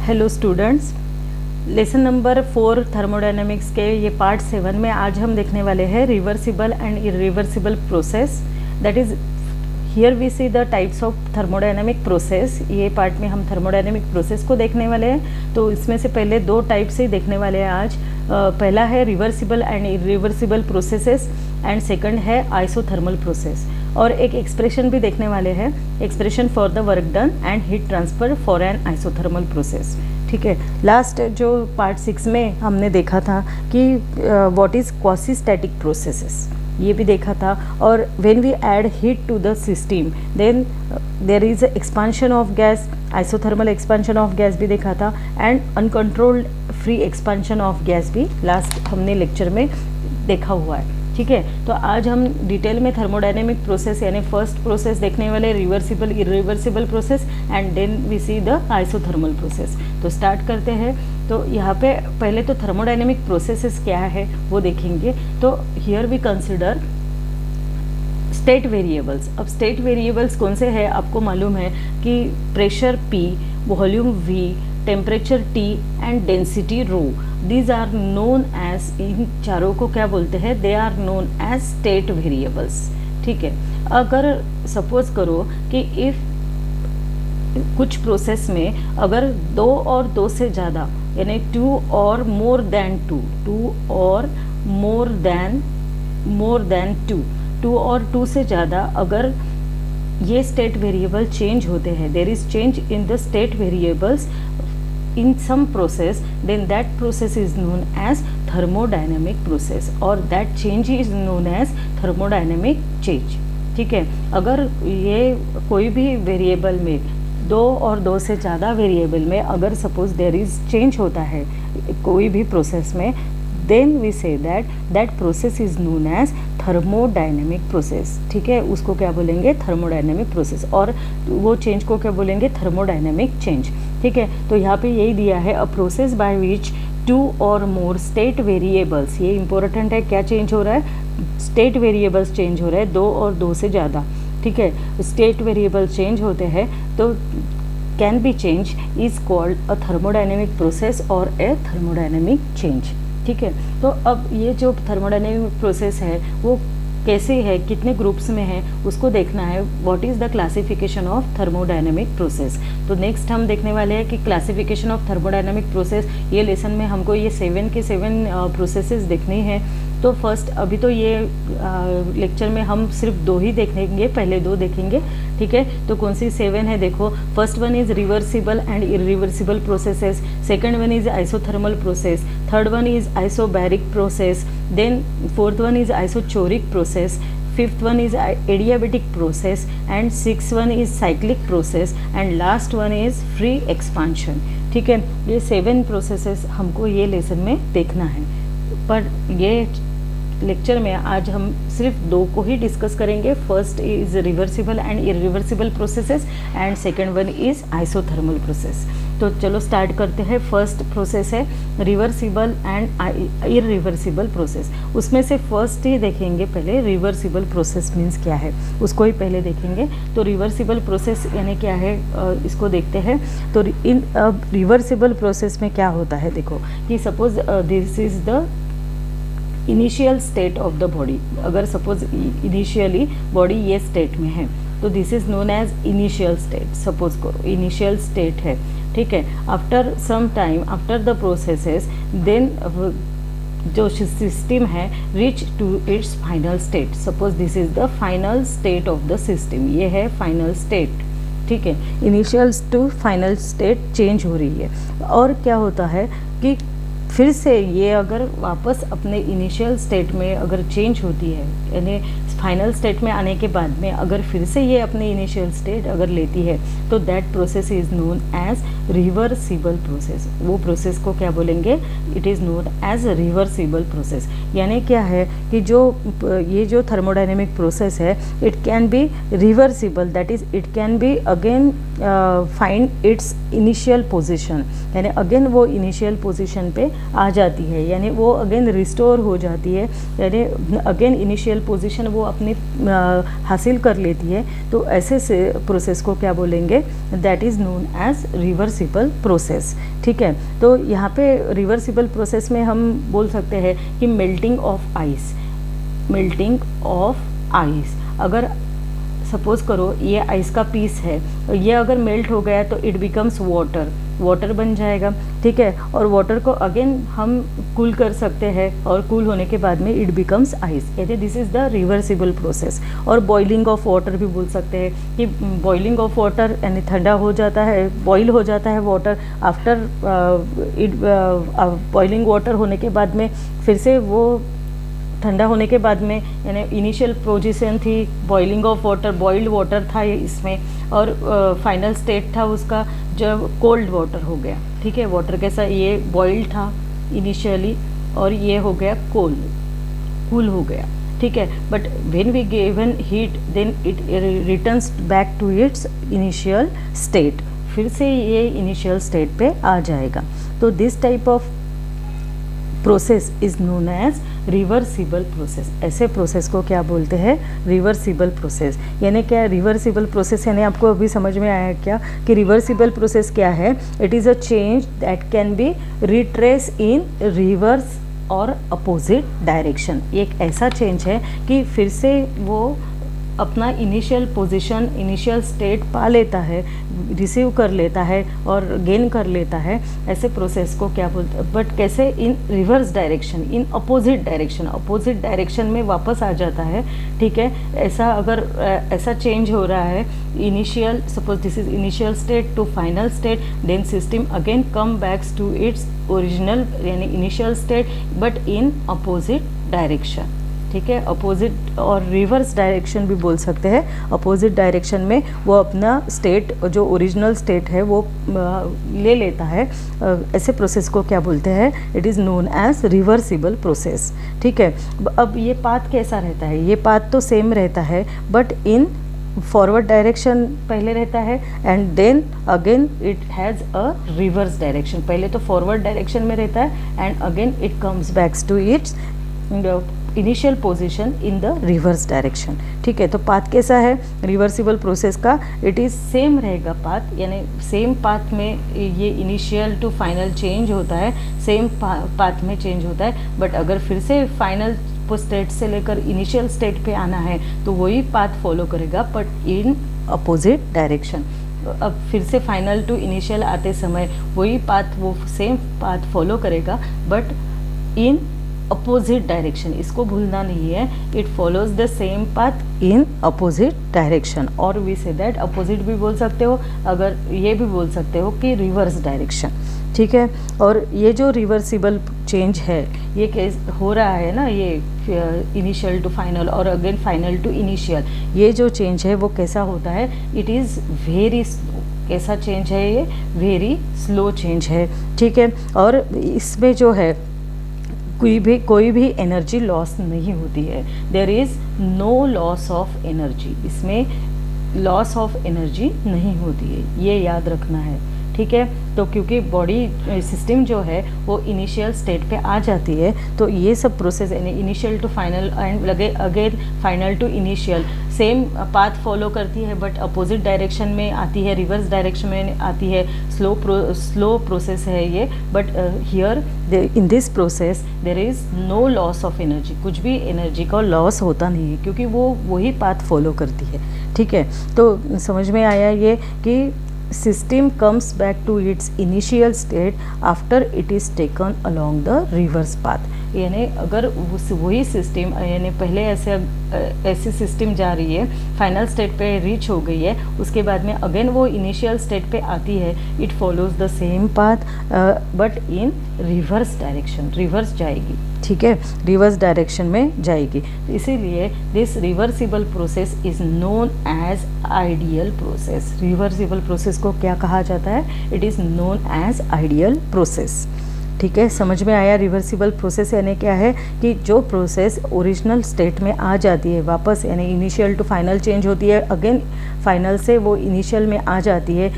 Hello students, lesson number 4 thermodynamics के ये part 7 में आज हम देखने वाले हैं reversible and irreversible process. That is here we see the types of thermodynamic process. ये पार्ट में हम थर्मोडायनेमिक प्रोसेस को देखने वाले हैं। तो इसमें से पहले दो टाइप से देखने वाले हैं आज। पहला है reversible and irreversible processes and second है आइसोथर्मल प्रोसेस। और एक एक्सप्रेशन भी देखने वाले हैं, expression for the work done and heat transfer for an isothermal process. ठीक है, लास्ट जो पार्ट 6 में हमने देखा था कि what is quasi static processes, ये भी देखा था। और when we add heat to the system then there is expansion of gas, isothermal expansion of gas भी देखा था and uncontrolled free expansion of gas भी लास्ट हमने लेक्चर में देखा हुआ है। ठीक है, तो आज हम डिटेल में थर्मोडायनेमिक प्रोसेस यानी फर्स्ट प्रोसेस देखने वाले, reversible irreversible process and then we see the isothermal process. तो स्टार्ट करते हैं। तो यहाँ पे पहले तो थर्मोडायनेमिक प्रोसेसेस क्या है वो देखेंगे। तो here we consider state variables. अब स्टेट वेरिएबल्स कौन से हैं आपको मालूम है कि pressure P, volume V, temperature T and density rho. These are known as, इन चारों को क्या बोलते हैं, they are known as state variables. ठीक है, अगर सपोज करो कि इफ कुछ प्रोसेस में अगर 2 और 2 से ज़्यादा यानी 2 और मोर देन 2 और मोर देन 2 और 2 से ज़्यादा अगर ये स्टेट वेरिएबल चेंज होते हैं, there is change in the state variables in some process, then that process is known as thermodynamic process or that change is known as thermodynamic change। ठीक है, अगर ये कोई भी वेरिएबल में 2 और 2 से ज़्यादा वेरिएबल में अगर सपोज देयर इज चेंज होता है कोई भी प्रोसेस में, then we say that process is known as thermodynamic process. ठीक है, उसको क्या बोलेंगे, थर्मोडायनेमिक प्रोसेस, और वो चेंज को क्या बोलेंगे, थर्मोडायनेमिक चेंज। ठीक है, तो यहाँ पे यही दिया है, अ प्रोसेस बाय विच 2 और मोर स्टेट वेरिएबल्स, ये इंपॉर्टेंट है, क्या चेंज हो रहा है, स्टेट वेरिएबल्स चेंज हो रहे हैं 2 और 2 से ज़्यादा। ठीक है, स्टेट वेरिएबल चेंज होते हैं तो can be change is called a thermodynamic process और ए थर्मोडायनेमिक चेंज। ठीक है, तो अब ये जो थर्मोडायनेमिक प्रोसेस है वो कैसे है, कितने ग्रुप्स में है, उसको देखना है। What is the classification of thermodynamic process. तो नेक्स्ट हम देखने वाले हैं कि क्लासिफिकेशन ऑफ थर्मोडायनेमिक प्रोसेस। ये लेसन में हमको ये 7 के 7 प्रोसेसेस देखनी है। तो फर्स्ट अभी तो ये लेक्चर में हम सिर्फ 2 ही देखेंगे, पहले 2 देखेंगे। ठीक है, तो कौन सी 7 है देखो। First one is reversible and irreversible processes, second one is isothermal process, third one is isobaric process, then fourth one is isochoric process, fifth one is adiabatic process and six one is cyclic process and last one is free expansion. ठीक है, ये 7 processes हमको ये lesson में देखना है, पर ये लेक्चर में आज हम सिर्फ 2 को ही डिस्कस करेंगे। First is reversible and irreversible processes and second one is isothermal process. तो चलो स्टार्ट करते हैं। फर्स्ट प्रोसेस है रिवर्सिबल एंड इरिवर्सिबल प्रोसेस। उसमें से फर्स्ट ही देखेंगे पहले, रिवर्सिबल प्रोसेस मीन्स क्या है उसको ही पहले देखेंगे। तो रिवर्सिबल प्रोसेस यानी क्या है, इसको देखते हैं। तो इन रिवर्सिबल प्रोसेस में क्या होता है, देखो कि suppose this is the initial state of the body. अगर सपोज इनिशियली बॉडी ये स्टेट में है तो this is known as initial state. Suppose करो इनिशियल स्टेट है, ठीक है। After some time, after the processes, then जो सिस्टम है reach to its final state. Suppose this is the final state of the system, ये है final state. ठीक है, initial to final state change हो रही है। और क्या होता है कि फिर से ये अगर वापस अपने इनिशियल स्टेट में अगर चेंज होती है, यानी फाइनल स्टेट में आने के बाद में अगर फिर से ये अपने इनिशियल स्टेट अगर लेती है तो that process is known as reversible process. वो प्रोसेस को क्या बोलेंगे, it is known as reversible process. यानी क्या है कि जो ये जो थर्मोडायनेमिक प्रोसेस है it can be reversible, that is it can be again find its initial position, यानी अगेन वो इनिशियल पोजिशन पे आ जाती है, यानी वो अगेन रिस्टोर हो जाती है, यानी अगेन इनिशियल पोजीशन वो अपनी हासिल कर लेती है। तो ऐसे से प्रोसेस को क्या बोलेंगे, that is known as reversible process. ठीक है, तो यहाँ पे रिवर्सिबल प्रोसेस में हम बोल सकते हैं कि melting of ice, melting of ice, अगर सपोज करो ये आइस का पीस है, ये अगर मेल्ट हो गया तो इट बिकम्स वाटर, वाटर बन जाएगा। ठीक है, और वाटर को अगेन हम कूल कर सकते हैं और कूल होने के बाद में इट बिकम्स आइस, कहते हैं this is the reversible process. और बॉइलिंग ऑफ वाटर भी बोल सकते हैं कि बॉइलिंग ऑफ वाटर यानी ठंडा हो जाता है, बॉइल हो जाता है water, after it boiling water होने के बाद में फिर से वो ठंडा होने के बाद में, यानी इनिशियल पोजीशन थी boiling of water, boiled water था ये इसमें, और फाइनल स्टेट था उसका जब कोल्ड वाटर हो गया। ठीक है, वाटर कैसा, ये बॉइल्ड था इनिशियली और ये हो गया कूल हो गया। ठीक है, but when we given heat then it returns back to its initial state, फिर से ये इनिशियल स्टेट पे आ जाएगा। तो this type of process is known as reversible process. ऐसे प्रोसेस को क्या बोलते हैं, रिवर्सिबल प्रोसेस। यानी क्या रिवर्सिबल प्रोसेस, यानी आपको अभी समझ में आया क्या कि रिवर्सिबल प्रोसेस क्या है, it is a change that can be retrace in reverse और अपोजिट डायरेक्शन। एक ऐसा चेंज है कि फिर से वो अपना इनिशियल पोजीशन, इनिशियल स्टेट पा लेता है, रिसीव कर लेता है और गेन कर लेता है। ऐसे प्रोसेस को क्या बोलते हैं, बट कैसे, in reverse direction, in opposite direction, opposite direction में वापस आ जाता है। ठीक है, ऐसा अगर ऐसा चेंज हो रहा है, initial suppose this is initial state to final state, then system again come backs to its original यानी initial state but in opposite direction. ठीक है, अपोजिट और रिवर्स डायरेक्शन भी बोल सकते हैं। अपोजिट डायरेक्शन में वो अपना स्टेट, जो ओरिजिनल स्टेट है वो ले लेता है। ऐसे प्रोसेस को क्या बोलते हैं, it is known as reversible process. ठीक है, अब ये पाथ कैसा रहता है, ये पाथ तो सेम रहता है बट इन फॉरवर्ड डायरेक्शन पहले रहता है and then again it has a reverse direction. पहले तो फॉरवर्ड डायरेक्शन में रहता है and again it comes backs to its initial position in the reverse direction. ठीक है, तो पाथ कैसा है रिवर्सिबल प्रोसेस का, इट इज़ सेम रहेगा पाथ, यानी सेम पाथ में ये इनिशियल टू फाइनल चेंज होता है, सेम पाथ में चेंज होता है। बट अगर फिर से फाइनल स्टेट से लेकर इनिशियल स्टेट पे आना है तो वही पाथ फॉलो करेगा बट इन अपोजिट डायरेक्शन। अब फिर से फाइनल टू इनिशियल आते समय वही पाथ, वो सेम पाथ फॉलो करेगा बट इन अपोजिट डायरेक्शन। इसको भूलना नहीं है, it follows the same path in opposite direction. और वी से दैट अपोजिट भी बोल सकते हो, अगर ये भी बोल सकते हो कि रिवर्स डायरेक्शन। ठीक है, और ये जो रिवर्सिबल चेंज है ये कैस हो रहा है ना, ये इनिशियल टू फाइनल और अगेन फाइनल टू इनिशियल, ये जो चेंज है वो कैसा होता है, इट इज़ वेरी स्लो। कैसा चेंज है ये, वेरी स्लो चेंज है। ठीक है, और इसमें जो है कोई भी एनर्जी लॉस नहीं होती है, there is no loss of energy, इसमें लॉस ऑफ एनर्जी नहीं होती है, ये याद रखना है। ठीक है, तो क्योंकि बॉडी सिस्टम जो है वो इनिशियल स्टेट पे आ जाती है, तो ये सब process initial to final and लगे again final to initial same path follow करती है बट अपोजिट डायरेक्शन में आती है, रिवर्स डायरेक्शन में आती है। स्लो प्रोसेस है ये, but here in this process there is no loss of energy, कुछ भी एनर्जी का लॉस होता नहीं है क्योंकि वो वही पाथ फॉलो करती है। ठीक है, तो समझ में आया ये कि system comes back to its initial state after it is taken along the reverse path। यानी अगर वही सिस्टम यानी पहले ऐसी सिस्टम जा रही है, फाइनल स्टेट पे रीच हो गई है, उसके बाद में अगेन वो इनिशियल स्टेट पे आती है, it follows the same path but in reverse direction, reverse जाएगी। ठीक है, रिवर्स डायरेक्शन में जाएगी। इसीलिए this reversible process is known as ideal process. Reversible process को क्या कहा जाता है, it is known as ideal process. ठीक है, समझ में आया। रिवर्सिबल प्रोसेस यानी क्या है कि जो प्रोसेस ओरिजिनल स्टेट में आ जाती है वापस, यानी इनिशियल टू फाइनल चेंज होती है, अगेन फाइनल से वो इनिशियल में आ जाती है,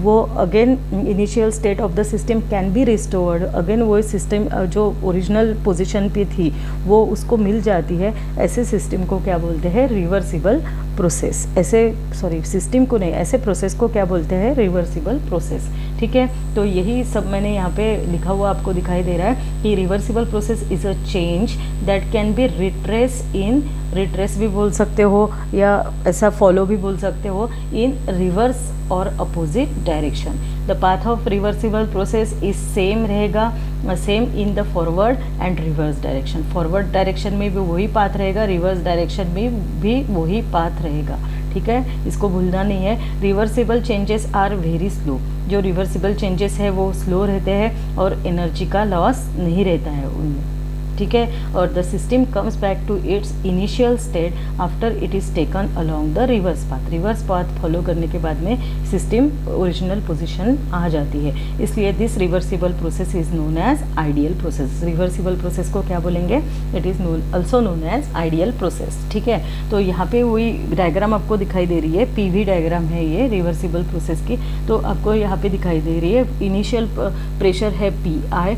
वो again initial state of the system can be restored, again वो सिस्टम जो ओरिजिनल पोजीशन पे थी वो उसको मिल जाती है, ऐसे सिस्टम को क्या बोलते हैं, रिवर्सिबल प्रोसेस। ऐसे सॉरी सिस्टम को नहीं, ऐसे प्रोसेस को क्या बोलते हैं, रिवर्सिबल प्रोसेस। ठीक है, तो यही सब मैंने यहाँ पे लिखा हुआ आपको दिखाई दे रहा है कि reversible process is a change that can be retrace in, retrace भी बोल सकते हो या ऐसा फॉलो भी बोल सकते हो, इन रिवर्स और opposite direction. The path of reversible process is same रहेगा, same in the forward and reverse direction. Forward direction में भी वही पाथ रहेगा, रिवर्स डायरेक्शन में भी वही पाथ रहेगा। ठीक है, इसको भूलना नहीं है। Reversible changes are very slow, जो रिवर्सिबल चेंजेस है वो स्लो रहते हैं और एनर्जी का लॉस नहीं रहता है उनमें। ठीक है, और the system comes back to its initial state after it is taken along the reverse path. Reverse path follow करने के बाद में सिस्टम ओरिजिनल पोजीशन आ जाती है, इसलिए this reversible process is known as ideal process. Reversible process को क्या बोलेंगे, it is also known as ideal process. ठीक है, तो यहाँ पे वही डायग्राम आपको दिखाई दे रही है, पीवी डायग्राम है ये रिवर्सिबल प्रोसेस की। तो आपको यहाँ पे दिखाई दे रही है, इनिशियल प्रेशर है पी आई,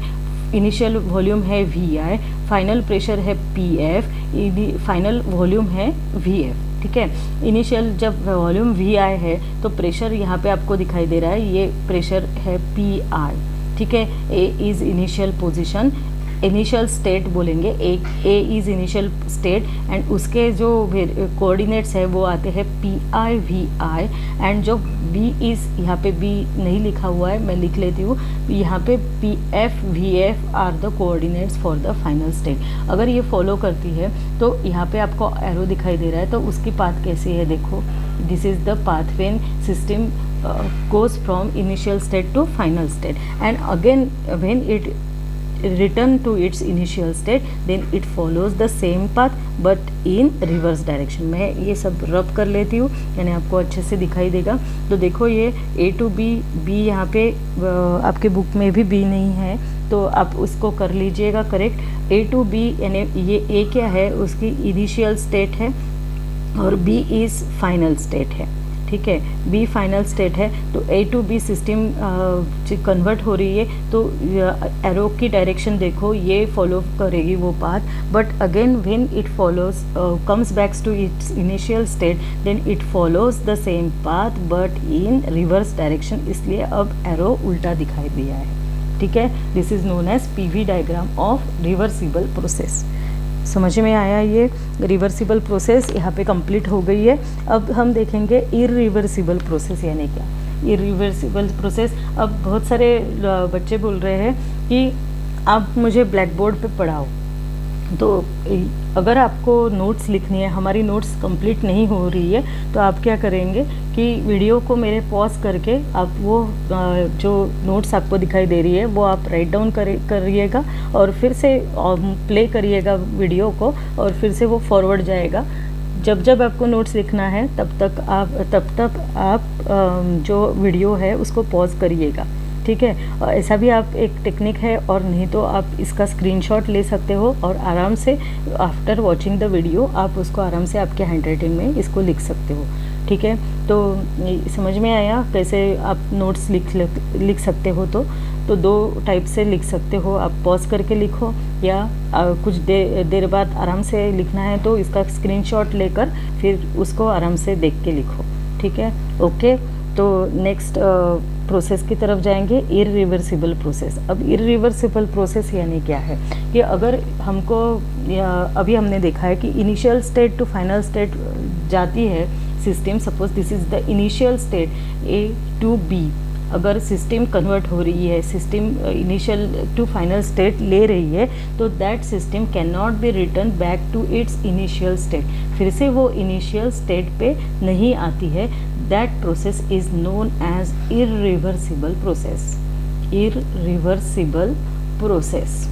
इनिशियल वॉल्यूम है वी आई, फाइनल प्रेशर है पी एफ, फाइनल वॉल्यूम है वी एफ। ठीक है, इनिशियल जब वॉल्यूम वी आई है तो प्रेशर यहाँ पे आपको दिखाई दे रहा है, ये प्रेशर है पी आई। ठीक है, A is initial position, initial state बोलेंगे, A is initial state and उसके जो कोऑर्डिनेट्स है वो आते हैं P I V I, and जो बी इज़, यहाँ पे बी नहीं लिखा हुआ है, मैं लिख लेती हूँ, यहाँ पे P F V F R the coordinates for the final state. अगर ये फॉलो करती है तो यहाँ पे आपको एरो दिखाई दे रहा है, तो उसकी पाथ कैसी है देखो, this is the path when system goes from initial state to final state, and again when it return to its initial state then it follows the same path but in reverse direction। मैं ये सब रब कर लेती हूँ, यानी आपको अच्छे से दिखाई देगा। तो देखो ये A to B, B यहाँ पे आपके बुक में भी B नहीं है तो आप उसको कर लीजिएगा करेक्ट। A to B यानी ये A क्या है, उसकी इनिशियल स्टेट है और B इज़ फाइनल स्टेट है। ठीक है, बी फाइनल स्टेट है, तो ए टू बी सिस्टम कन्वर्ट हो रही है, तो एरो की डायरेक्शन देखो, ये फॉलो करेगी वो path, but again when it follows comes backs to its initial state then it follows the same path but in reverse direction, इसलिए अब एरो उल्टा दिखाई दिया है। ठीक है, this is known as PV diagram of reversible process. समझ में आया, ये रिवर्सिबल प्रोसेस यहाँ पे कंप्लीट हो गई है। अब हम देखेंगे इरिवर्सिबल प्रोसेस यानी क्या। इरिवर्सिबल प्रोसेस, अब बहुत सारे बच्चे बोल रहे हैं कि आप मुझे ब्लैक बोर्ड पे पढ़ाओ, तो अगर आपको नोट्स लिखनी है, हमारी नोट्स कंप्लीट नहीं हो रही है, तो आप क्या करेंगे कि वीडियो को मेरे पॉज करके आप वो जो नोट्स आपको दिखाई दे रही है वो आप राइट डाउन करिएगा और फिर से प्ले करिएगा वीडियो को, और फिर से वो फॉरवर्ड जाएगा। जब जब आपको नोट्स लिखना है तब तक आप जो वीडियो है उसको पॉज करिएगा। ठीक है, और ऐसा भी आप एक टेक्निक है, और नहीं तो आप इसका स्क्रीनशॉट ले सकते हो और आराम से आफ्टर वॉचिंग द वीडियो आप उसको आराम से आपके हैंडराइटिंग में इसको लिख सकते हो। ठीक है, तो समझ में आया कैसे आप नोट्स लिख सकते हो। तो दो टाइप से लिख सकते हो, आप पॉज करके लिखो या कुछ देर बाद आराम से लिखना है तो इसका स्क्रीनशॉट लेकर फिर उसको आराम से देख के लिखो। ठीक है, ओके। तो नेक्स्ट प्रोसेस की तरफ जाएंगे, इरिवर्सिबल प्रोसेस। अब इरिवर्सिबल प्रोसेस यानी क्या है कि अगर हमको अभी हमने देखा है कि initial state to final state जाती है system, suppose this is the initial state A to B, अगर सिस्टम कन्वर्ट हो रही है, system initial to final state ले रही है, तो that system can not be return back to its initial state, फिर से वो इनिशियल स्टेट पे नहीं आती है। That process is known as irreversible process. Irreversible process,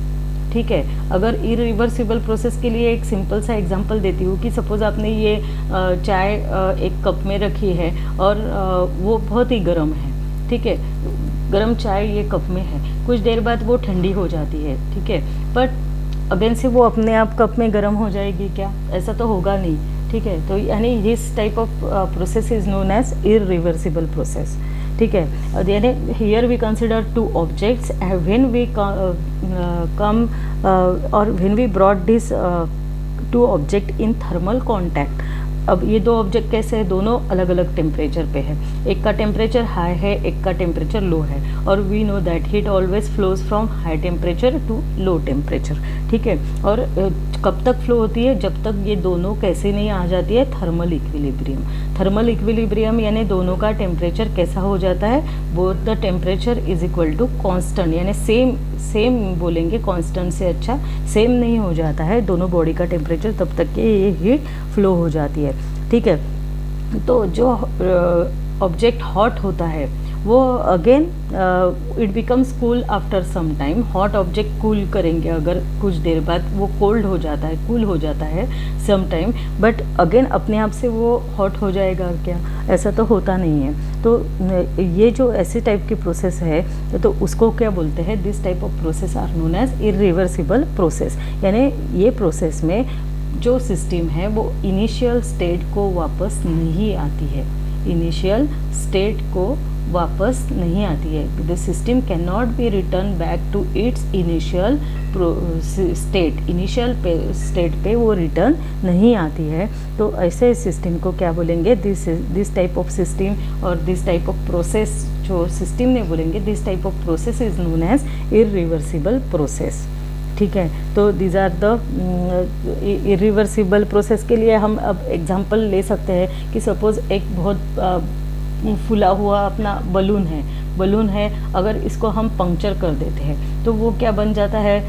ठीक है। अगर इरिवर्सिबल प्रोसेस के लिए एक सिंपल सा एग्जांपल देती हूँ कि सपोज़ आपने ये चाय एक कप में रखी है और वो बहुत ही गर्म है, ठीक है। गर्म चाय ये कप में है, कुछ देर बाद वो ठंडी हो जाती है, ठीक है, बट अगेन से वो अपने आप कप में गर्म हो जाएगी क्या? ऐसा तो होगा नहीं, ठीक है। तो यानी this type of process is known as irreversible process, ठीक है। यानी here we consider two objects when we come और when we brought this two object in thermal contact. अब ये दो ऑब्जेक्ट कैसे हैं? दोनों अलग अलग टेम्परेचर पे है, एक का टेम्परेचर हाई है, एक का टेम्परेचर लो है, और we know that heat always flows from high temperature to low temperature, ठीक है। और कब तक फ्लो होती है? जब तक ये दोनों कैसे नहीं आ जाती है? Thermal equilibrium. थर्मल इक्विलिब्रियम यानी दोनों का टेम्परेचर कैसा हो जाता है? Both the temperature is equal to constant, यानी सेम बोलेंगे, कॉन्स्टेंट से अच्छा सेम नहीं हो जाता है दोनों बॉडी का टेम्परेचर, तब तक कि ये हीट फ्लो हो जाती है, ठीक है। तो जो ऑब्जेक्ट हॉट होता है वो again it becomes cool after some time. Hot object cool करेंगे अगर कुछ देर बाद, वो कोल्ड हो जाता है, कूल हो जाता है सम टाइम, बट अगेन अपने आप से वो हॉट हो जाएगा क्या? ऐसा तो होता नहीं है। तो ये जो ऐसे टाइप की प्रोसेस है तो उसको क्या बोलते हैं? This type of process are known as irreversible process. यानी ये प्रोसेस में जो सिस्टम है वो इनिशियल स्टेट को वापस नहीं आती है, इनिशियल स्टेट को वापस नहीं आती है। The system can not be return back to its initial state, initial state पे वो रिटर्न नहीं आती है। तो ऐसे सिस्टम को क्या बोलेंगे? दिस टाइप ऑफ सिस्टम और दिस टाइप ऑफ प्रोसेस जो सिस्टम ने बोलेंगे, this type of process is known as irreversible process, ठीक है। तो these are the irreversible process के लिए हम अब एग्जांपल ले सकते हैं कि सपोज़ एक बहुत फूला हुआ अपना बलून है, अगर इसको हम पंक्चर कर देते हैं तो वो क्या बन जाता है?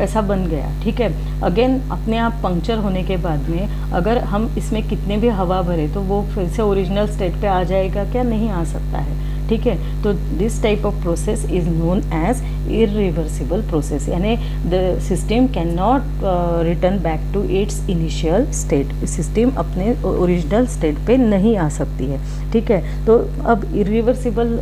ऐसा बन गया, ठीक है। अगेन अपने आप पंक्चर होने के बाद में अगर हम इसमें कितने भी हवा भरे तो वो फिर से ओरिजिनल स्टेट पे आ जाएगा क्या? नहीं आ सकता है, ठीक है। तो this type of process is known as irreversible process, यानी the system can not return back to its initial state, system अपने ओरिजिनल स्टेट पे नहीं आ सकती है, ठीक है। तो अब इरिवर्सिबल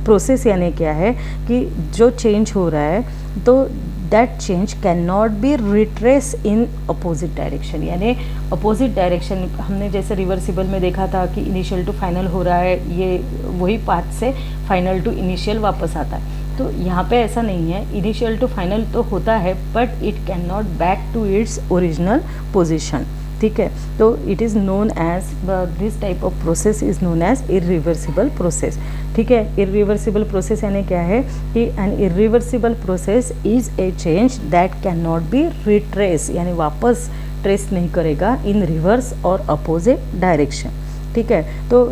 प्रोसेस यानी क्या है कि जो चेंज हो रहा है तो that change can not be retrace in opposite direction, यानी अपोजिट डायरेक्शन हमने जैसे रिवर्सिबल में देखा था कि इनिशियल टू फाइनल हो रहा है, ये वही पाथ से फाइनल टू इनिशियल वापस आता है। तो यहाँ पे ऐसा नहीं है, इनिशियल टू फाइनल तो होता है but it can not back to its original position, ठीक है। तो it is known as this type of process is known as irreversible process, ठीक है। इरिवर्सिबल प्रोसेस यानी क्या है कि an irreversible process is a change that can not be retrace, यानी वापस ट्रेस नहीं करेगा इन रिवर्स और अपोजिट डायरेक्शन, ठीक है। तो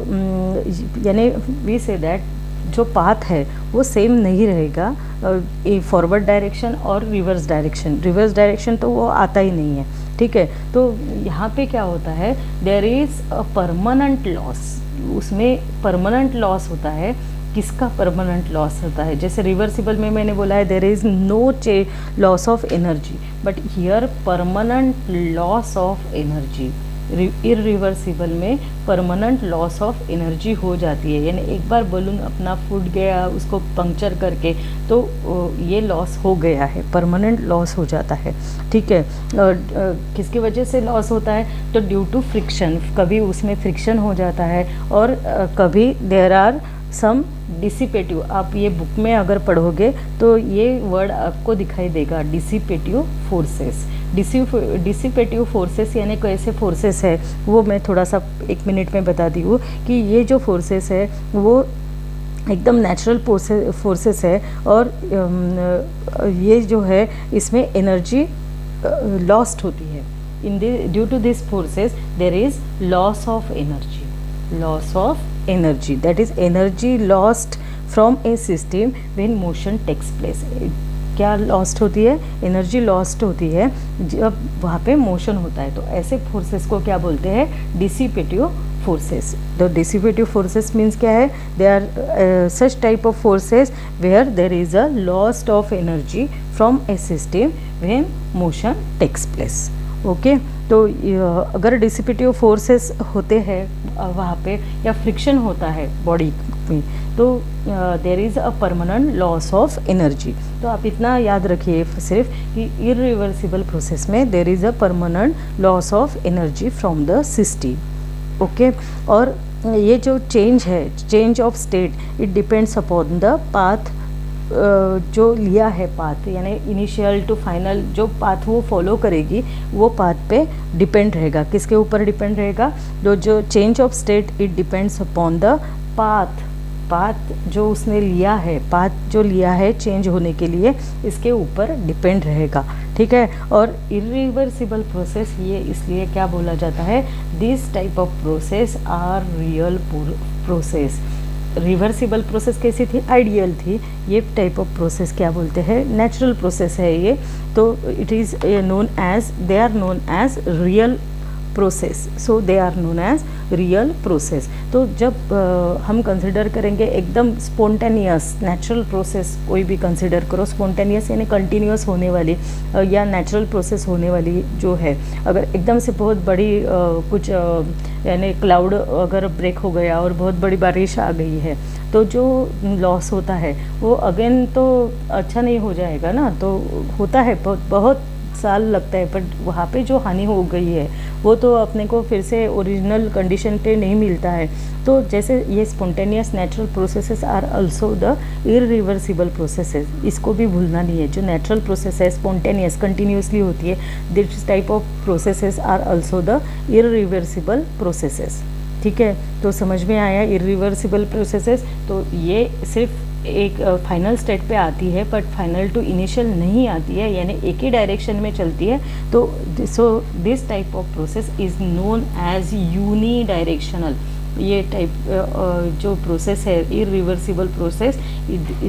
यानी वी से दैट जो पाथ है वो सेम नहीं रहेगा फॉरवर्ड डायरेक्शन और रिवर्स डायरेक्शन तो वो आता ही नहीं है, ठीक है। तो यहाँ पे क्या होता है? There is a permanent loss, उसमें परमानेंट लॉस होता है। किसका परमानेंट लॉस होता है? जैसे रिवर्सिबल में मैंने बोला है there is no loss of energy, but here permanent loss of energy. Irreversible में परमानेंट लॉस ऑफ एनर्जी हो जाती है, यानी एक बार बलून अपना फूट गया उसको पंक्चर करके तो ये लॉस हो गया है, परमानेंट लॉस हो जाता है, ठीक है। किसकी वजह से लॉस होता है? तो ड्यू टू फ्रिक्शन, कभी उसमें फ्रिक्शन हो जाता है और कभी देयर आर सम डिसिपेटिव। आप ये बुक में अगर पढ़ोगे तो ये वर्ड आपको दिखाई देगा, डिसिपेटिव फोर्सेस। डिसिपेटिव फोर्सेस यानी कैसे फोर्सेस है वो मैं थोड़ा सा 1 मिनट में बताती हूँ कि ये जो फोर्सेस है वो एकदम नेचुरल फोर्सेस है और ये जो है इसमें एनर्जी लॉस्ट होती है। In due to this forces there is loss of energy, that is energy lost from a system when motion takes place. क्या लॉस्ट होती है? एनर्जी लॉस्ट होती है जब वहाँ पे मोशन होता है। तो ऐसे फोर्सेस को क्या बोलते हैं? Dissipative forces. The dissipative forces means क्या है? They are such type of forces where there is a lost of energy from a system when motion takes place. Okay, तो अगर डिसिपेटिव फोर्सेस होते हैं वहाँ पे या फ्रिक्शन होता है बॉडी मी, तो देर is a permanent loss of energy. तो आप इतना याद रखिए सिर्फ कि इरिवर्सिबल प्रोसेस में देर is a permanent loss of energy from the system. Okay, और ये जो चेंज है, change of state, it depends upon the path जो लिया है पाथ, यानी इनिशियल टू फाइनल जो पाथ वो फॉलो करेगी वो पाथ पे डिपेंड रहेगा। किसके ऊपर डिपेंड रहेगा? जो change of state it depends upon the path, path जो उसने लिया है, पाथ जो लिया है चेंज होने के लिए, इसके ऊपर डिपेंड रहेगा। ठीक है, और इरिवर्सिबल प्रोसेस ये इसलिए क्या बोला जाता है? This type of process are real process. Reversible process कैसी थी? आइडियल थी। ये टाइप ऑफ प्रोसेस क्या बोलते हैं? नेचुरल प्रोसेस है ये। तो it is known as, they are known as real process. So they are known as real process. तो जब हम कंसिडर करेंगे एकदम स्पॉन्टेनियस नेचुरल प्रोसेस, कोई भी कंसिडर करो, स्पॉन्टेनियस यानी कंटिन्यूस होने वाली या नेचुरल प्रोसेस होने वाली जो है, अगर एकदम से बहुत बड़ी कुछ यानी क्लाउड अगर ब्रेक हो गया और बहुत बड़ी बारिश आ गई है, तो जो लॉस होता है वो अगेन तो अच्छा नहीं हो जाएगा ना। तो होता है, बहुत साल लगता है, बट वहाँ पे जो हानि हो गई है वो तो अपने को फिर से ओरिजिनल कंडीशन पे नहीं मिलता है। तो जैसे ये spontaneous natural processes are also the irreversible processes, इसको भी भूलना नहीं है। जो नेचुरल प्रोसेस है स्पॉन्टेनियस कंटिन्यूसली होती है, this type of processes are also the irreversible processes. ठीक है, तो समझ में आया इरिवर्सिबल प्रोसेसेस। तो ये सिर्फ एक फाइनल स्टेट पे आती है, बट फाइनल टू इनिशियल नहीं आती है, यानी एक ही डायरेक्शन में चलती है। तो so this type of process is known as unidirectional. ये टाइप जो प्रोसेस है irreversible process,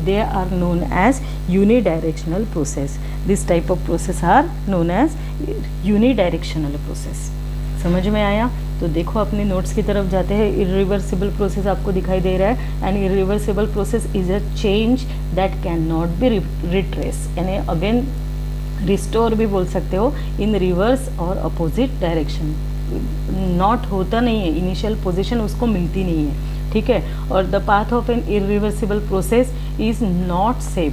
they are known as unidirectional process. This type of process are known as unidirectional process. समझ में आया? तो देखो अपने notes की तरफ जाते हैं। इरिवर्सिबल प्रोसेस आपको दिखाई दे रहा है, and irreversible process is a change that can not be retrace, यानी अगेन रिस्टोर भी बोल सकते हो, इन रिवर्स और अपोजिट डायरेक्शन। नॉट होता नहीं है, इनिशियल पोजीशन उसको मिलती नहीं है। ठीक है, और the path of an irreversible process is not same,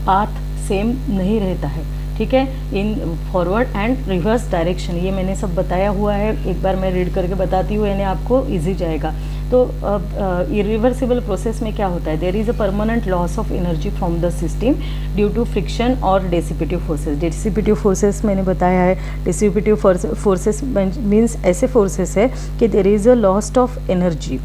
path same नहीं रहता है। ठीक है, in forward and reverse direction, ये मैंने सब बताया हुआ है, एक बार मैं रीड करके बताती हूँ, यानी आपको इजी जाएगा। तो अब इरिवर्सिबल प्रोसेस में क्या होता है? There is a permanent loss of energy from the system due to friction और डिसिपेटिव फोर्सेस। डिसिपेटिव फोर्सेस मैंने बताया है, डिसिपेटिव फोर्सेस मीन्स ऐसे फोर्सेस है कि there is a loss of energy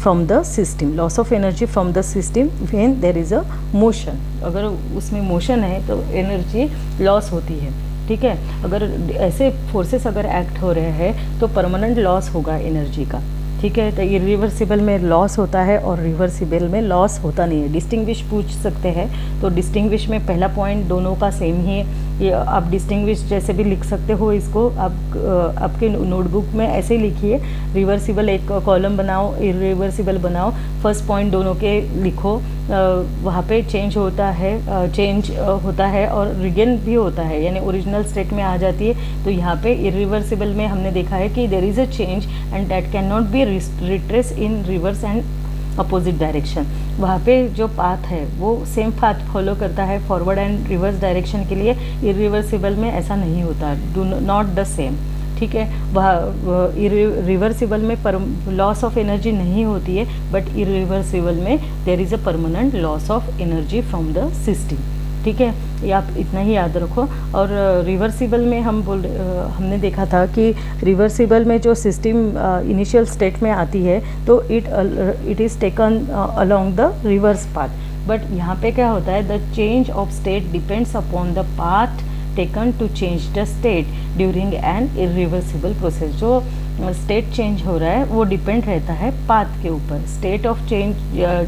from the system, loss of energy from the system when there is a motion. अगर उसमें motion है तो एनर्जी लॉस होती है। ठीक है, अगर ऐसे फोर्सेस अगर एक्ट हो रहे हैं तो परमानेंट लॉस होगा एनर्जी का। ठीक है, तो इरिवर्सिबल में लॉस होता है और रिवर्सिबल में लॉस होता नहीं है। डिस्टिंग्विश पूछ सकते हैं, तो डिस्टिंग्विश में पहला पॉइंट दोनों का सेम ही है। ये आप डिस्टिंग्विश जैसे भी लिख सकते हो इसको, आप आपके नोटबुक में ऐसे ही लिखिए, रिवर्सिबल एक कॉलम बनाओ, इरिवर्सिबल बनाओ, फर्स्ट पॉइंट दोनों के लिखो। वहाँ पे चेंज होता है और रिगेन भी होता है, यानी ओरिजिनल स्टेट में आ जाती है। तो यहाँ पे इरिवर्सिबल में हमने देखा है कि there is a change and that can not be retrace in reverse and opposite direction. वहाँ पे जो पाथ है वो सेम पाथ फॉलो करता है फॉरवर्ड एंड रिवर्स डायरेक्शन के लिए। इरिवर्सिबल में ऐसा नहीं होता, डू नॉट द सेम। ठीक है, वह रिवर्सिबल में लॉस ऑफ एनर्जी नहीं होती है, बट इरिवर्सिबल में there is a permanent loss of energy from the system. ठीक है, ये आप इतना ही याद रखो। और रिवर्सिबल में हमने देखा था कि रिवर्सिबल में जो सिस्टम इनिशियल स्टेट में आती है तो it is taken along the reverse path, but यहाँ पे क्या होता है? The change of state depends upon the path taken to change the state during an irreversible process. जो स्टेट चेंज हो रहा है वो डिपेंड रहता है पाथ के ऊपर। स्टेट ऑफ चेंज,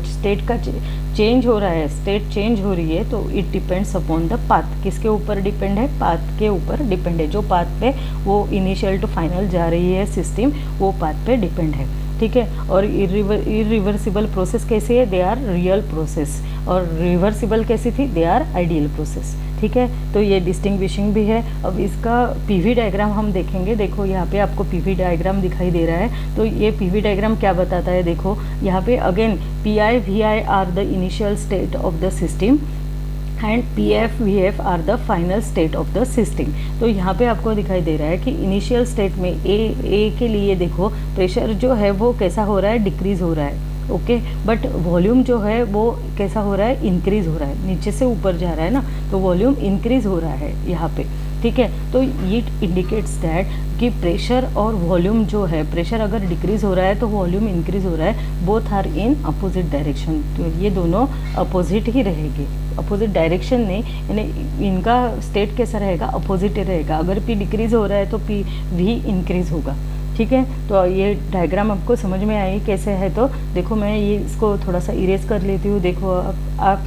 स्टेट का चेंज हो रहा है, स्टेट चेंज हो रही है, तो it depends upon the path. किसके ऊपर डिपेंड है? पाथ के ऊपर डिपेंड है। जो पाथ पे वो इनिशियल टू फाइनल जा रही है सिस्टम, वो पाथ पे डिपेंड है। ठीक है, और इरिवर्सिबल प्रोसेस कैसी है? They are real process. और रिवर्सिबल कैसी थी? They are ideal process. ठीक है, तो ये डिस्टिंग्विशिंग भी है। अब इसका पीवी डायग्राम हम देखेंगे। देखो यहाँ पे आपको पीवी डायग्राम दिखाई दे रहा है। तो ये पीवी डायग्राम क्या बताता है, देखो यहाँ पे again P V I are the initial state of the system and PF-VF are the final state of the system. तो यहाँ पे आपको दिखाई दे रहा है कि इनिशियल स्टेट में ए के लिए देखो प्रेशर जो है वो कैसा हो रहा है, डिक्रीज हो रहा है, ओके। बट वॉल्यूम जो है वो कैसा हो रहा है, इंक्रीज हो रहा है, नीचे से ऊपर जा रहा है ना, तो वॉल्यूम इंक्रीज हो रहा है यहाँ पे, ठीक है। तो इट इंडिकेट्स दैट कि प्रेशर और वॉल्यूम जो है, प्रेशर अगर डिक्रीज हो रहा है तो वॉल्यूम इंक्रीज हो रहा है, both are in opposite direction. तो ये दोनों अपोजिट ही रहेंगे, अपोजिट डायरेक्शन नहीं, यानी इनका स्टेट कैसा रहेगा, अपोजिट ही रहेगा। अगर P डिक्रीज हो रहा है तो V इंक्रीज होगा, ठीक है। तो ये डायग्राम आपको समझ में आई कैसे है। तो देखो मैं ये इसको थोड़ा सा इरेज कर लेती हूँ। देखो आप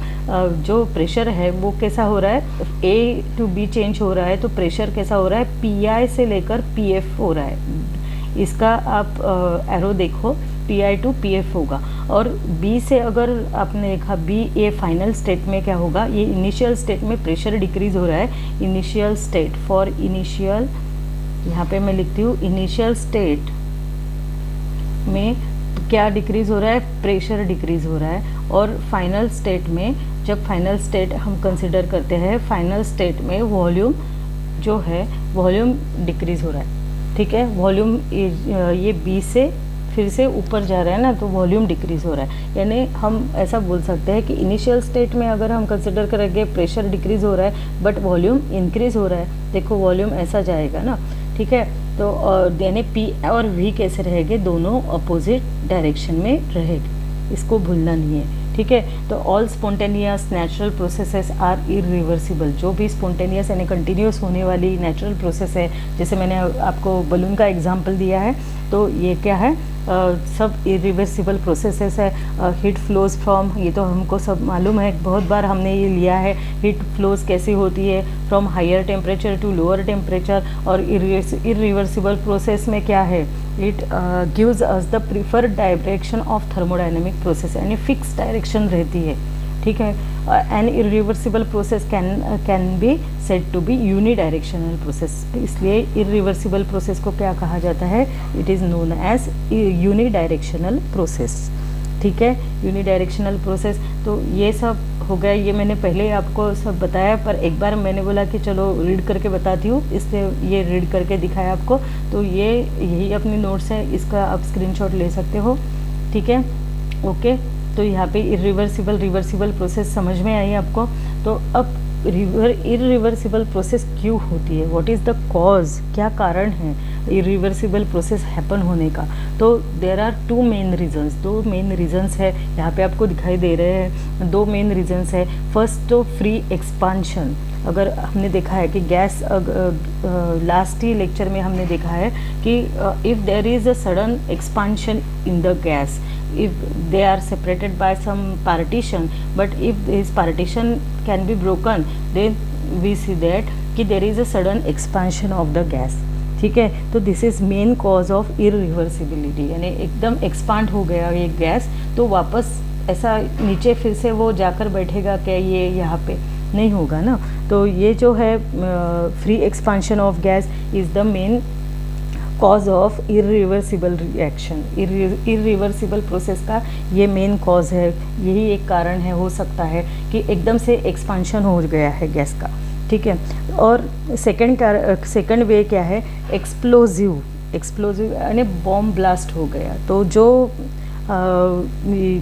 जो प्रेशर है वो कैसा हो रहा है, A to B चेंज हो रहा है, तो प्रेशर कैसा हो रहा है, PI से लेकर PF हो रहा है। इसका आप एरो देखो, PI to PF होगा। और B से अगर आपने देखा B, ये फाइनल स्टेट में क्या होगा, ये इनिशियल स्टेट में प्रेशर डिक्रीज हो रहा है। इनिशियल स्टेट फॉर इनिशियल, यहाँ पे मैं लिखती हूँ इनिशियल स्टेट में क्या डिक्रीज हो रहा है, प्रेशर डिक्रीज हो रहा है। और फाइनल स्टेट में, जब फाइनल स्टेट हम कंसिडर करते हैं, फाइनल स्टेट में वॉल्यूम जो है वॉल्यूम डिक्रीज हो रहा है, ठीक है। वॉल्यूम ये B से फिर से ऊपर जा रहा है ना, तो वॉल्यूम डिक्रीज हो रहा है। यानी हम ऐसा बोल सकते हैं कि इनिशियल स्टेट में अगर हम कंसिडर करेंगे प्रेशर डिक्रीज हो रहा है बट वॉल्यूम इंक्रीज हो रहा है, देखो वॉल्यूम ऐसा जाएगा ना, ठीक है। तो यानी P और V कैसे रहेंगे, दोनों अपोजिट डायरेक्शन में रहेंगे, इसको भूलना नहीं है, ठीक है। तो all spontaneous natural processes are irreversible. जो भी स्पॉन्टेनियस यानी कंटिन्यूस होने वाली नेचुरल प्रोसेस है, जैसे मैंने आपको बलून का एग्जांपल दिया है, तो ये क्या है, सब इरिवर्सिबल प्रोसेसेस है। हीट फ्लोज फ्रॉम, ये तो हमको सब मालूम है, बहुत बार हमने ये लिया है, हीट फ्लोज कैसी होती है from higher temperature to lower temperature. और इरिवर्सिबल प्रोसेस में क्या है, it gives us the preferred direction of thermodynamic process, यानी फिक्स डायरेक्शन रहती है, ठीक है। An irreversible process can be said to be unidirectional process. इसलिए इरिवर्सिबल प्रोसेस को क्या कहा जाता है, it is known as unidirectional process, ठीक है। यूनिडायरेक्शनल प्रोसेस, तो ये सब हो गया, ये मैंने पहले आपको सब बताया, पर एक बार मैंने बोला कि चलो रीड करके बताती हूँ, इसलिए ये रीड करके दिखाया आपको। तो ये यही अपनी नोट्स है, इसका आप स्क्रीनशॉट ले सकते हो, ठीक है, ओके। तो यहाँ पे इरिवर्सिबल रिवर्सिबल प्रोसेस समझ में आई आपको। तो अब इरिवर्सिबल प्रोसेस क्यों होती है, व्हाट इज़ द कॉज, क्या कारण है इरिवर्सिबल प्रोसेस हैपन होने का। तो there are two main reasons, दो मेन रीजंस है, यहाँ पे आपको दिखाई दे रहे हैं, दो मेन रीजंस है। फर्स्ट तो फ्री एक्सपांशन। अगर हमने देखा है कि गैस, लास्ट ही लेक्चर में हमने देखा है कि if there is a sudden expansion in the gas, if they are separated by some partition, but if this partition can be broken, then we see that कि there is a sudden expansion of the gas, ठीक है। तो this is main cause of irreversibility, यानी एकदम expand हो गया ये gas, तो वापस ऐसा नीचे फिर से वो जाकर बैठेगा क्या, ये यहाँ पे नहीं होगा ना। तो ये जो है free expansion of gas is the main cause of irreversible reaction. Irreversible process का ये मेन कॉज है, यही एक कारण है, हो सकता है कि एकदम से एक्सपांशन हो गया है गैस का, ठीक है। और सेकंड वे क्या है, एक्सप्लोजिव यानी बॉम्ब ब्लास्ट हो गया, तो जो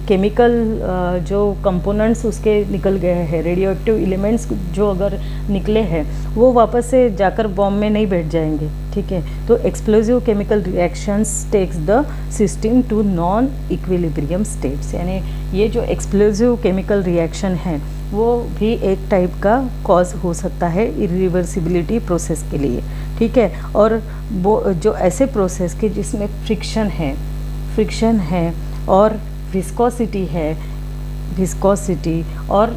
केमिकल जो कंपोनेंट्स उसके निकल गए हैं, रेडियो एक्टिव एलिमेंट्स जो अगर निकले हैं, वो वापस से जाकर बॉम्ब में नहीं बैठ जाएंगे, ठीक है। तो explosive chemical reactions takes the system to non equilibrium states, यानी ये जो एक्सप्लोजिव केमिकल रिएक्शन है वो भी एक टाइप का कॉज हो सकता है इरिवर्सिबिलिटी प्रोसेस के लिए, ठीक है। और वो जो ऐसे प्रोसेस के जिसमें फ्रिक्शन है और विस्कोसिटी और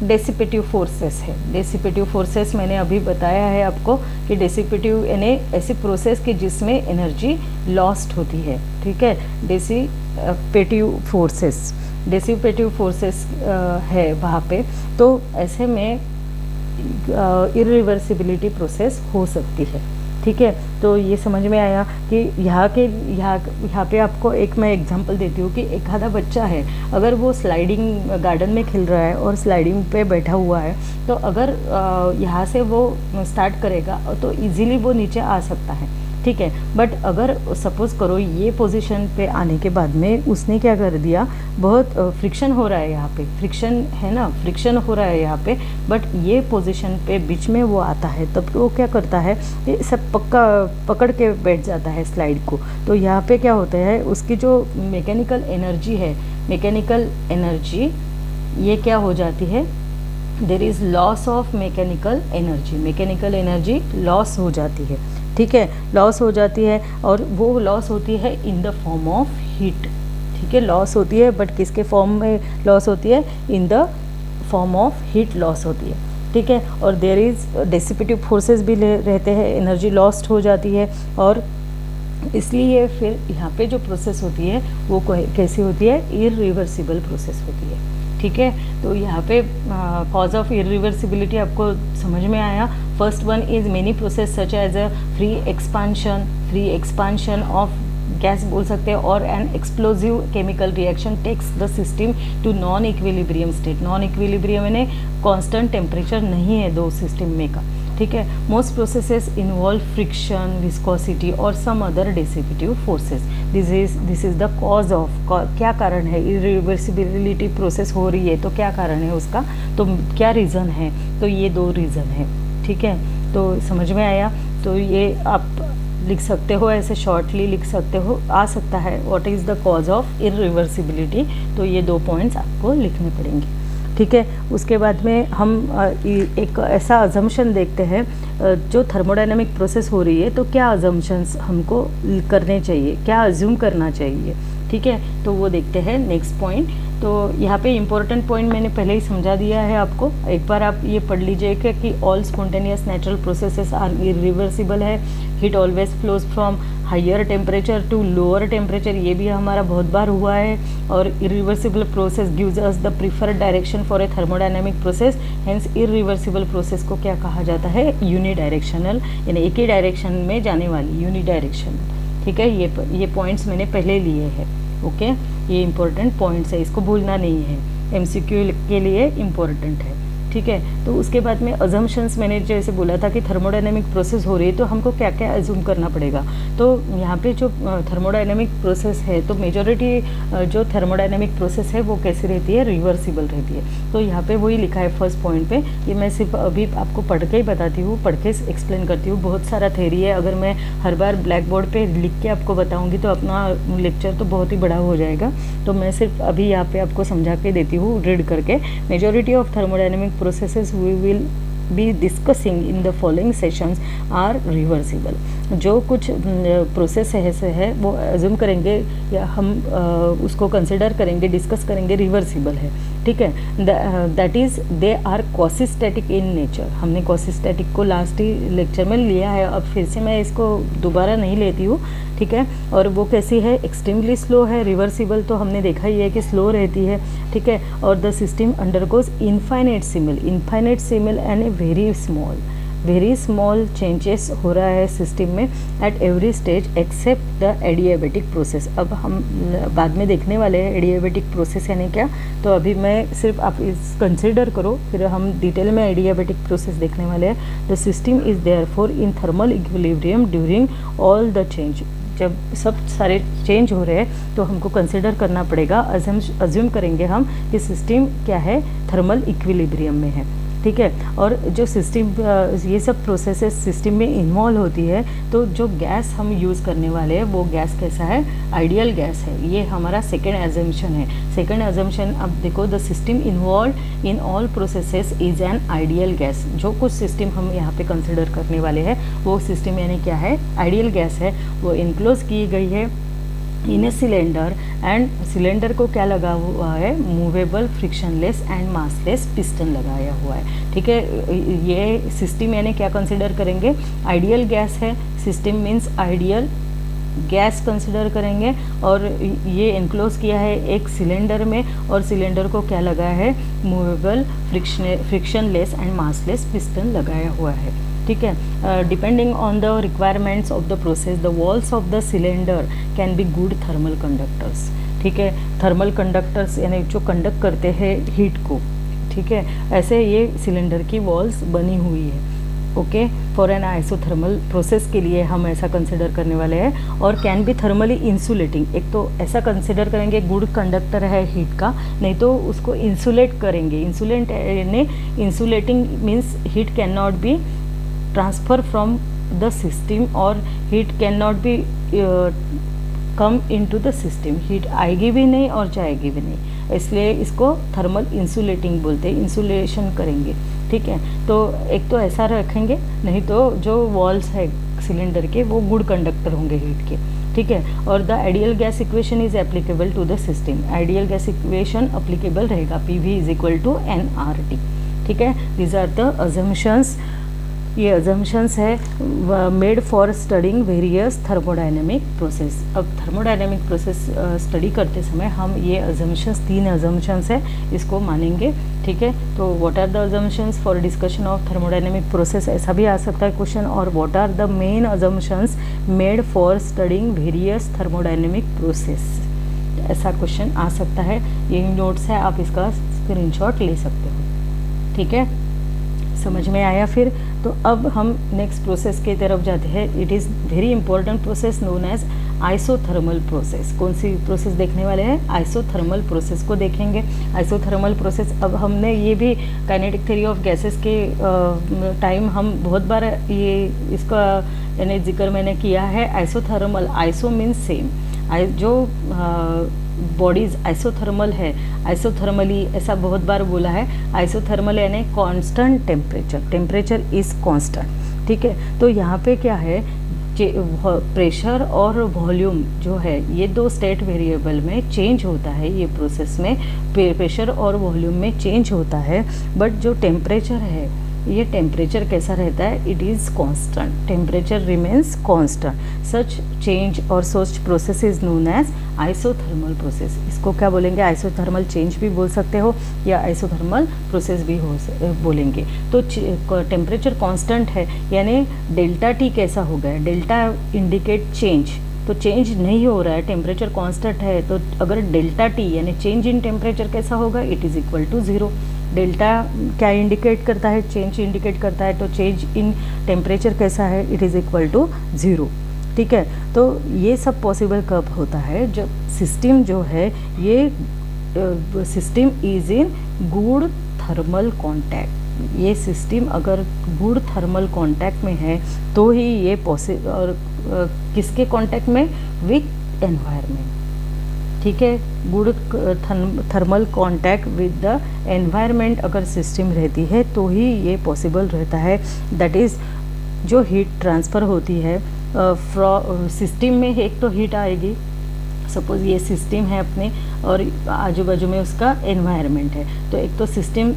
डेसिपेटिव फोर्सेस है। डेसिपेटिव फोर्सेस मैंने अभी बताया है आपको कि डेसिपेटिव यानी ऐसी प्रोसेस की जिसमें एनर्जी लॉस्ट होती है, ठीक है। डेसिपेटिव फोर्सेस है वहाँ पे। तो ऐसे में इरिवर्सिबिलिटी प्रोसेस हो सकती है। ठीक है, तो ये समझ में आया कि यहाँ पे आपको एक मैं एग्जांपल देती हूँ कि एक आधा बच्चा है, अगर वो स्लाइडिंग गार्डन में खेल रहा है और स्लाइडिंग पे बैठा हुआ है, तो अगर यहाँ से वो स्टार्ट करेगा तो इजीली वो नीचे आ सकता है। ठीक है, बट अगर सपोज़ करो ये पोजीशन पे आने के बाद में उसने क्या कर दिया, बहुत फ्रिक्शन हो रहा है यहाँ पे, फ्रिक्शन है ना, फ्रिक्शन हो रहा है यहाँ पे, बट ये पोजीशन पे बीच में वो आता है, तब वो क्या करता है, ये सब पकड़ के बैठ जाता है स्लाइड को। तो यहाँ पे क्या होता है, उसकी जो मैकेनिकल एनर्जी है, मैकेनिकल एनर्जी ये क्या हो जाती है, there is loss of mechanical energy, mechanical energy loss हो जाती है। ठीक है, लॉस हो जाती है, और वो लॉस होती है इन द फॉर्म ऑफ हीट। ठीक है, लॉस होती है, बट किसके फॉर्म में लॉस होती है, इन the form of heat loss होती है। ठीक है, और देयर इज़ डिसिपेटिव फोर्सेस भी रहते हैं, एनर्जी लॉस्ट हो जाती है, और इसलिए फिर यहाँ पे जो प्रोसेस होती है वो कैसी होती है, इरिवर्सिबल प्रोसेस होती है। ठीक है, तो यहाँ पे कॉज ऑफ इरिवर्सिबिलिटी आपको समझ में आया। First one is many process such as a free expansion of gas बोल सकते हैं, और an explosive chemical reaction takes the system to non equilibrium state. Non equilibrium यानी कांस्टेंट टेम्परेचर नहीं है दो सिस्टम में का। ठीक है, most processes involve friction, viscosity और some other dissipative forces. This is the cause of, क्या कारण है, इरिवर्सिबिलिटी प्रोसेस हो रही है तो क्या कारण है उसका, तो क्या रीज़न है, तो ये दो रीज़न है। ठीक है, तो समझ में आया। तो ये आप लिख सकते हो, ऐसे शॉर्टली लिख सकते हो, आ सकता है what is the cause of irreversibility, तो ये दो पॉइंट्स आपको लिखने पड़ेंगे। ठीक है, उसके बाद में हम एक ऐसा अजम्पशन देखते हैं, जो थर्मोडायनेमिक प्रोसेस हो रही है तो क्या अजम्पशंस हमको करने चाहिए, क्या अज्यूम करना चाहिए। ठीक है, तो वो देखते हैं नेक्स्ट पॉइंट। तो यहाँ पे इम्पोर्टेंट पॉइंट मैंने पहले ही समझा दिया है आपको, एक बार आप ये पढ़ लीजिएगा कि all spontaneous natural processes are irreversible है, heat always flows from higher temperature to lower temperature, ये भी हमारा बहुत बार हुआ है, और irreversible process gives us the preferred direction for a thermodynamic process. Hence irreversible process को क्या कहा जाता है, यूनिडायरेक्शनल, यानी एक ही डायरेक्शन में जाने वाली, यूनिडायरेक्शनल। ठीक है, ये पॉइंट्स मैंने पहले लिए हैं। ओके, ये इंपॉर्टेंट पॉइंट्स है, इसको भूलना नहीं है, एमसीक्यू के लिए इम्पोर्टेंट है। ठीक है, तो उसके बाद में अजम्पशंस मैंने जैसे बोला था कि थर्मोडायनेमिक प्रोसेस हो रही है तो हमको क्या क्या अज्यूम करना पड़ेगा। तो यहाँ पे जो थर्मोडायनेमिक प्रोसेस है, तो मेजॉरिटी जो थर्मोडायनेमिक प्रोसेस है वो कैसी रहती है, रिवर्सिबल रहती है। तो यहाँ पे वही लिखा है फर्स्ट पॉइंट पे, ये मैं सिर्फ अभी आपको पढ़ के ही बताती हूँ, पढ़ के एक्सप्लेन करती हूँ। बहुत सारा थ्योरी है, अगर मैं हर बार ब्लैक बोर्ड पर लिख के आपको बताऊँगी तो अपना लेक्चर तो बहुत ही बड़ा हो जाएगा। तो मैं सिर्फ अभी यहाँ पे आपको समझा के देती हूँ रीड करके। Majority of thermodynamic processes we will be discussing in the following sessions are reversible। जो कुछ प्रोसेस है वो अज्यूम करेंगे या हम उसको कंसिडर करेंगे, डिस्कस करेंगे, रिवर्सिबल है। ठीक है, that is they are quasistatic in nature. हमने क्वासिस्टैटिक को लास्ट ही लेक्चर में लिया है, अब फिर से मैं इसको दोबारा नहीं लेती हूँ। ठीक है, और वो कैसी है, एक्सट्रीमली स्लो है। रिवर्सिबल तो हमने देखा ही है कि स्लो रहती है। ठीक है, और the system undergoes infinitesimal and a very small changes हो रहा है सिस्टम में at every stage except the adiabatic process. अब हम बाद में देखने वाले हैं एडियाबेटिक प्रोसेस यानी क्या, तो अभी मैं सिर्फ आप इस कंसिडर करो, फिर हम डिटेल में एडियाबेटिक प्रोसेस देखने वाले हैं। The system is therefore in thermal equilibrium during all the change. जब सब सारे चेंज हो रहे हैं तो हमको कंसिडर करना पड़ेगा, अज्यूम करेंगे हम कि सिस्टम क्या है, थर्मल इक्विलिब्रियम में है। ठीक है, और जो सिस्टम ये सब प्रोसेसेस सिस्टम में इन्वॉल्व होती है, तो जो गैस हम यूज़ करने वाले हैं वो गैस कैसा है, आइडियल गैस है। ये हमारा सेकेंड एजम्पशन है। सेकेंड एजम्पशन अब देखो, the system involve in all processes is an ideal gas. जो कुछ सिस्टम हम यहाँ पे कंसिडर करने वाले हैं वो सिस्टम यानी क्या है, आइडियल गैस है। वो इनक्लोज की गई है इन ए सिलेंडर, एंड सिलेंडर को क्या लगा हुआ है, movable frictionless and massless piston लगाया हुआ है। ठीक है, ये सिस्टम यानी क्या कंसिडर करेंगे, आइडियल गैस है। System means ideal gas consider करेंगे और ये इनक्लोज किया है एक सिलेंडर में, और सिलेंडर को क्या लगा है, movable frictionless and massless piston लगाया हुआ है। ठीक है, depending on the requirements of the process the walls of the cylinder can be good thermal conductors. ठीक है, थर्मल कंडक्टर्स यानी जो कंडक्ट करते हैं हीट को। ठीक है, ऐसे ये सिलेंडर की वॉल्स बनी हुई है। Okay, for an isothermal process के लिए हम ऐसा कंसिडर करने वाले हैं। और कैन बी थर्मली इंसुलेटिंग, एक तो ऐसा कंसिडर करेंगे गुड कंडक्टर है हीट का, नहीं तो उसको इंसुलेट करेंगे। इंसुलेट यानी insulating means heat can not be transfer from the system और heat can not be come into the system, heat आएगी भी नहीं और जाएगी भी नहीं, इसलिए इसको थर्मल इंसुलेटिंग बोलते हैं, इंसुलेशन करेंगे। ठीक है, तो एक तो ऐसा रखेंगे, नहीं तो जो वॉल्स है सिलेंडर के वो गुड कंडक्टर होंगे हीट के। ठीक है, और the ideal gas equation is applicable to the system, ideal gas equation applicable रहेगा PV is equal to nRT। ठीक है, दीज आर द अजम्पशंस, ये अजम्पशंस है made for studying various thermodynamic process. अब थर्मोडायनेमिक प्रोसेस स्टडी करते समय हम ये अजम्पशंस, 3 अजम्पशंस है, इसको मानेंगे। ठीक है, तो what are the assumptions for discussion of thermodynamic process, ऐसा भी आ सकता है क्वेश्चन। और what are the main assumptions made for studying various thermodynamic process, ऐसा क्वेश्चन आ सकता है। ये नोट्स है, आप इसका स्क्रीनशॉट ले सकते हो। ठीक है, समझ में आया। फिर तो अब हम नेक्स्ट प्रोसेस की तरफ जाते हैं। It is very important process known as isothermal process. कौन सी प्रोसेस देखने वाले हैं, आइसोथर्मल प्रोसेस को देखेंगे। आइसोथर्मल प्रोसेस, अब हमने ये भी काइनेटिक थ्योरी ऑफ गैसेस के टाइम हम बहुत बार ये इसका यानी जिक्र मैंने किया है। आइसोथर्मल, आइसो मीन्स सेम, जो बॉडीज़ आइसोथर्मल है, आइसोथर्मली ऐसा बहुत बार बोला है। आइसोथर्मल यानी constant temperature, temperature is constant. ठीक है, तो यहाँ पे क्या है, प्रेशर और वॉल्यूम जो है ये 2 स्टेट वेरिएबल में चेंज होता है। ये प्रोसेस में प्रेशर और वॉल्यूम में चेंज होता है, बट जो टेम्परेचर है ये टेम्परेचर कैसा रहता है, it is constant, temperature remains constant. Such change और such process is known as isothermal process. इसको क्या बोलेंगे, आइसोथर्मल चेंज भी बोल सकते हो या आइसोथर्मल प्रोसेस भी बोलेंगे। तो टेम्परेचर कांस्टेंट है यानी डेल्टा T कैसा हो गया, डेल्टा इंडिकेट चेंज, तो चेंज नहीं हो रहा है, टेम्परेचर कांस्टेंट है। तो अगर डेल्टा T यानी चेंज इन टेम्परेचर कैसा होगा, it is equal to 0। Delta क्या इंडिकेट करता है, चेंज इंडिकेट करता है, तो चेंज इन टेम्परेचर कैसा है, इट इज़ इक्वल टू 0। ठीक है, तो ये सब पॉसिबल कब होता है, जब सिस्टम जो है ये system is in good thermal contact. ये सिस्टम अगर गुड थर्मल कॉन्टैक्ट में है तो ही ये पॉसिबल, और किसके कॉन्टैक्ट में, विद एनवायरनमेंट। ठीक है, good thermal contact with the environment अगर सिस्टम रहती है तो ही ये पॉसिबल रहता है। दैट इज़ जो हीट ट्रांसफ़र होती है सिस्टम में, एक तो हीट आएगी, सपोज़ ये सिस्टम है अपने और आजू बाजू में उसका एनवायरनमेंट है, तो एक तो सिस्टम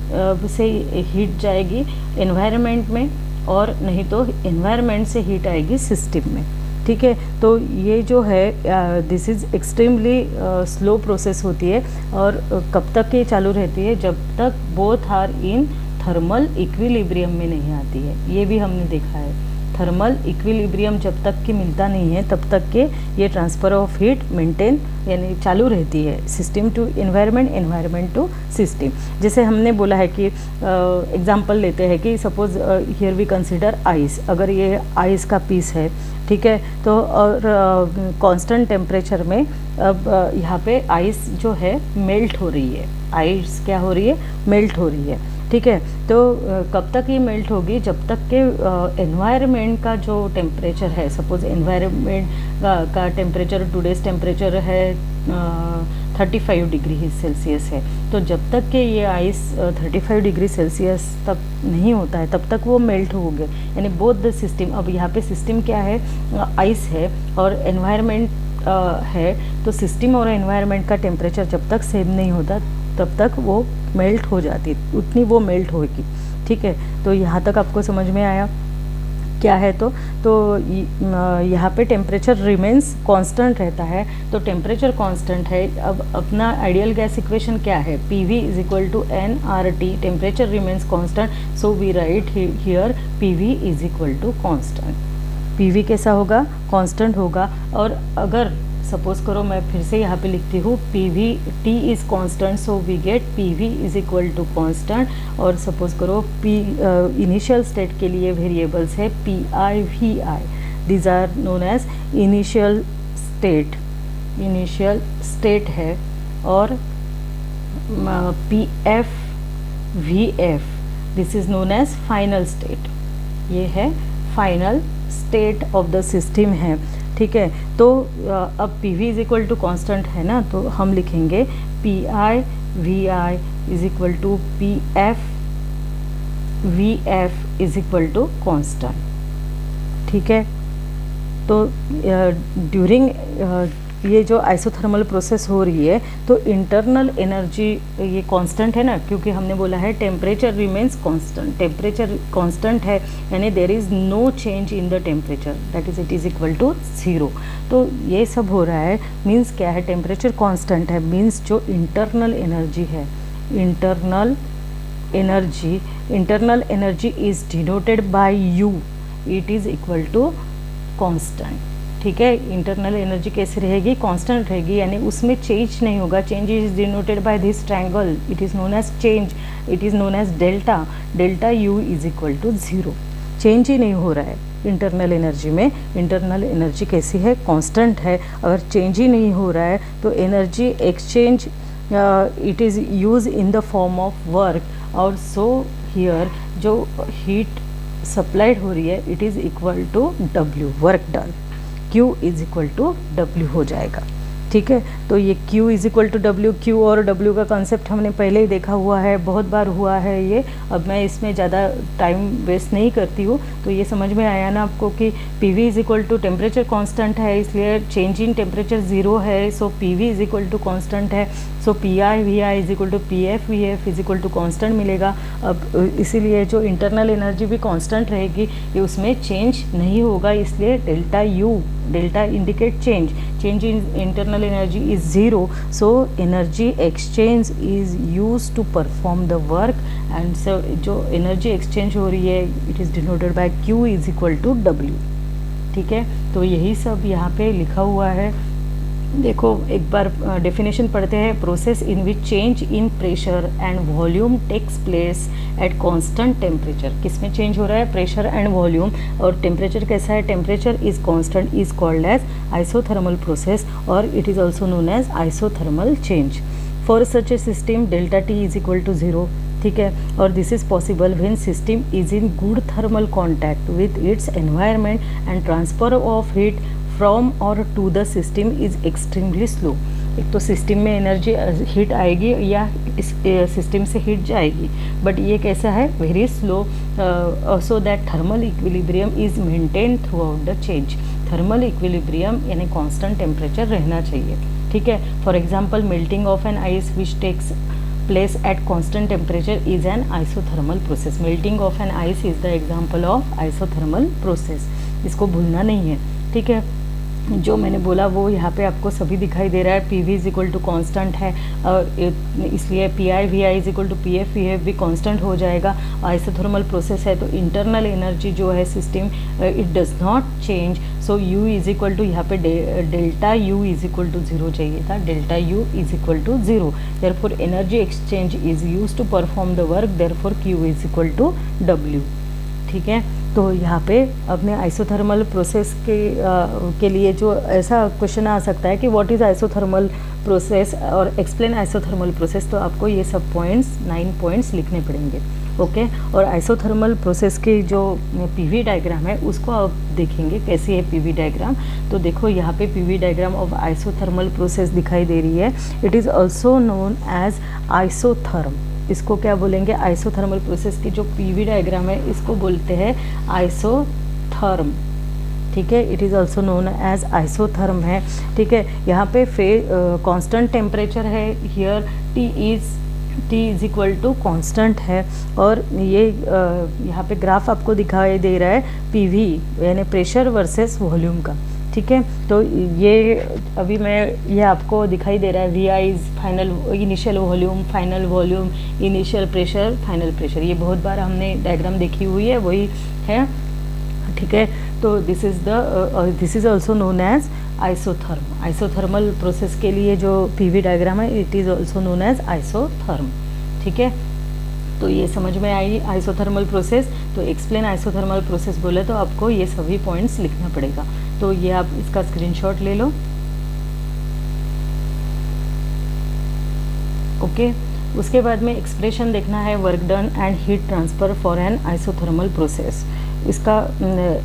से हीट जाएगी एनवायरनमेंट में, और नहीं तो एनवायरनमेंट से हीट आएगी सिस्टम में। ठीक है, तो ये जो है this is extremely slow process होती है, और कब तक ये चालू रहती है, जब तक both are in thermal equilibrium में नहीं आती है। ये भी हमने देखा है, थर्मल इक्विलिब्रियम जब तक कि मिलता नहीं है तब तक के ये ट्रांसफ़र ऑफ हीट मेंटेन यानी चालू रहती है, system to environment, environment to system. जैसे हमने बोला है कि एग्जांपल लेते हैं कि suppose here we consider ice, अगर ये आइस का पीस है, ठीक है, तो और कांस्टेंट टेम्परेचर में अब यहाँ पे आइस जो है मेल्ट हो रही है, आइस क्या हो रही है, मेल्ट हो रही है। ठीक है, तो कब तक ये मेल्ट होगी, जब तक के एनवायरनमेंट का जो टेम्परेचर है, सपोज एनवायरनमेंट का टेम्परेचर टुडेज टेम्परेचर है 35 डिग्री सेल्सियस है, तो जब तक के ये आइस 35 डिग्री सेल्सियस तक नहीं होता है तब तक वो मेल्ट हो गए, यानी बोथ द सिस्टम। अब यहाँ पे सिस्टम क्या है, आइस है और एनवायरनमेंट है, तो सिस्टम और एनवायरनमेंट का टेम्परेचर जब तक सेम नहीं होता तब तक वो मेल्ट हो जाती, उतनी वो मेल्ट होगी। ठीक है, तो यहाँ तक आपको समझ में आया। क्या है तो यहाँ पे टेम्परेचर रिमेंस कांस्टेंट रहता है, तो टेम्परेचर कांस्टेंट है। अब अपना आइडियल गैस इक्वेशन क्या है, PV is equal to nRT, temperature remains constant, so we write here PV is equal to constant. PV कैसा होगा, कांस्टेंट होगा। और अगर सपोज करो मैं फिर से यहाँ पे लिखती हूँ PV T is constant, so we get PV is equal to constant. और सपोज करो इनिशियल स्टेट के लिए वेरिएबल्स है PI VI, these are known as initial state है। और PF VF, this is known as final state, ये है final state of the system है। ठीक है, तो अब PV is equal to constant है ना, तो हम लिखेंगे PI VI is equal to PF VF is equal to constant. ठीक है, तो ड्यूरिंग ये जो आइसोथर्मल प्रोसेस हो रही है तो इंटरनल एनर्जी ये कांस्टेंट है ना, क्योंकि हमने बोला है temperature remains constant, temperature constant है यानी there is no change in the temperature, that is it is equal to 0। तो ये सब हो रहा है, मीन्स क्या है, टेम्परेचर कांस्टेंट है, मीन्स जो इंटरनल एनर्जी है, internal energy is denoted by U, it is equal to constant. ठीक है, इंटरनल एनर्जी कैसे रहेगी, कांस्टेंट रहेगी, यानी उसमें चेंज नहीं होगा। Change is denoted by this triangle, it is known as change, it is known as delta U is equal to 0। Change ही नहीं हो रहा है इंटरनल एनर्जी में। इंटरनल एनर्जी कैसी है, कांस्टेंट है। अगर चेंज ही नहीं हो रहा है तो energy exchange it is use in the form of work, और सो हियर जो हीट सप्लाइड हो रही है it is equal to W, work done, Q is equal to W हो जाएगा। ठीक है, तो ये Q is equal to W, Q और W का कंसेप्ट हमने पहले ही देखा हुआ है, बहुत बार हुआ है ये। अब मैं इसमें ज़्यादा टाइम वेस्ट नहीं करती हूँ, तो ये समझ में आया ना आपको कि PV is equal to temperature constant है, इसलिए चेंज इन टेम्परेचर 0 है, so PV is equal to constant है, so PI VI is equal to PF VF is equal to constant मिलेगा। अब इसीलिए जो इंटरनल एनर्जी भी कांस्टेंट रहेगी, ये उसमें चेंज नहीं होगा, इसलिए delta indicate change in internal energy is 0, so energy exchange is use to perform the work, and so जो एनर्जी एक्सचेंज हो रही है it is denoted by Q is equal to W। ठीक है, तो यही सब यहाँ पे लिखा हुआ है। देखो एक बार डेफिनेशन पढ़ते हैं, process in which change in pressure and volume takes place at constant temperature. किस में चेंज हो रहा है, प्रेशर एंड वॉल्यूम, और टेम्परेचर कैसा है, temperature is constant, is called as isothermal process, और it is also known as isothermal change. For such a system delta T is equal to 0। ठीक है, और this is possible when system is in good thermal contact with its environment and transfer of heat from और to the system is extremely slow. एक तो system में energy heat आएगी या इस सिस्टम से हीट जाएगी, बट ये कैसा है, very slow, so that thermal equilibrium is maintain throughout the change. Thermal equilibrium यानी कांस्टेंट टेम्परेचर रहना चाहिए। ठीक है, for example melting of an ice which takes place at constant temperature is an isothermal process. Melting of an ice is the example of isothermal process. इसको भूलना नहीं है। ठीक है, जो मैंने बोला वो यहाँ पे आपको सभी दिखाई दे रहा है। PV is equal to constant है, और इसलिए PI VI is equal to PF VF भी कॉन्स्टेंट हो जाएगा। आइसोथर्मल प्रोसेस है तो इंटरनल एनर्जी जो है system it does not change, so U is equal to यहाँ पे delta U is equal to 0 चाहिए था, delta U is equal to 0। Therefore energy exchange is use to perform the work, therefore Q is equal to W। ठीक है, तो यहाँ पे अपने आइसोथर्मल प्रोसेस के लिए जो ऐसा क्वेश्चन आ सकता है कि व्हाट इज़ आइसोथर्मल प्रोसेस और एक्सप्लेन आइसोथर्मल प्रोसेस, तो आपको ये सब पॉइंट्स 9 पॉइंट्स लिखने पड़ेंगे। ओके, और आइसोथर्मल प्रोसेस की जो PV डायग्राम है उसको आप देखेंगे कैसी है PV डायग्राम। तो देखो यहाँ पे PV diagram of isothermal process दिखाई दे रही है। It is also known as isotherm. इसको क्या बोलेंगे, आइसोथर्मल प्रोसेस की जो PV डायग्राम है इसको बोलते हैं आइसोथर्म। ठीक है, it is also known as isotherm है। ठीक है, यहाँ पे कांस्टेंट टेम्परेचर है, here T is T is equal to constant है। और ये यहाँ पे ग्राफ आपको दिखाई दे रहा है पीवी यानी प्रेशर वर्सेस वॉल्यूम का, ठीक है। तो ये अभी ये आपको दिखाई दे रहा है V I is final initial volume, final volume, initial pressure, final pressure. ये बहुत बार हमने डायग्राम देखी हुई है, वही है, ठीक है। तो this is also known as isotherm. Isothermal process के लिए जो पीवी डायग्राम है it is also known as isotherm, ठीक है। तो ये समझ में आई आइसोथर्मल प्रोसेस। तो एक्सप्लेन आइसोथर्मल प्रोसेस बोले तो आपको ये सभी पॉइंट्स लिखना पड़ेगा। तो ये आप इसका स्क्रीनशॉट ले लो, ओके। उसके बाद में एक्सप्रेशन देखना है work done and heat transfer for an isothermal process. इसका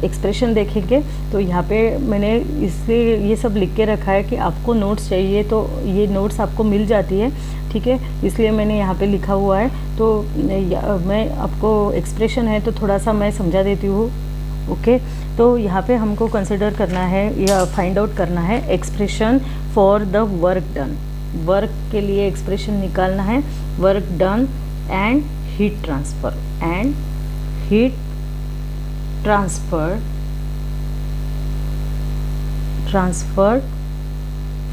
एक्सप्रेशन देखेंगे तो यहाँ पे मैंने इसलिए ये सब लिख के रखा है कि आपको नोट्स चाहिए तो ये नोट्स आपको मिल जाती है, ठीक है, इसलिए मैंने यहाँ पे लिखा हुआ है। तो मैं आपको एक्सप्रेशन है तो थोड़ा सा मैं समझा देती हूँ, ओके। तो यहाँ पे हमको कंसिडर करना है या फाइंड आउट करना है expression for the work done. Work के लिए एक्सप्रेशन निकालना है, work done and heat transfer transferred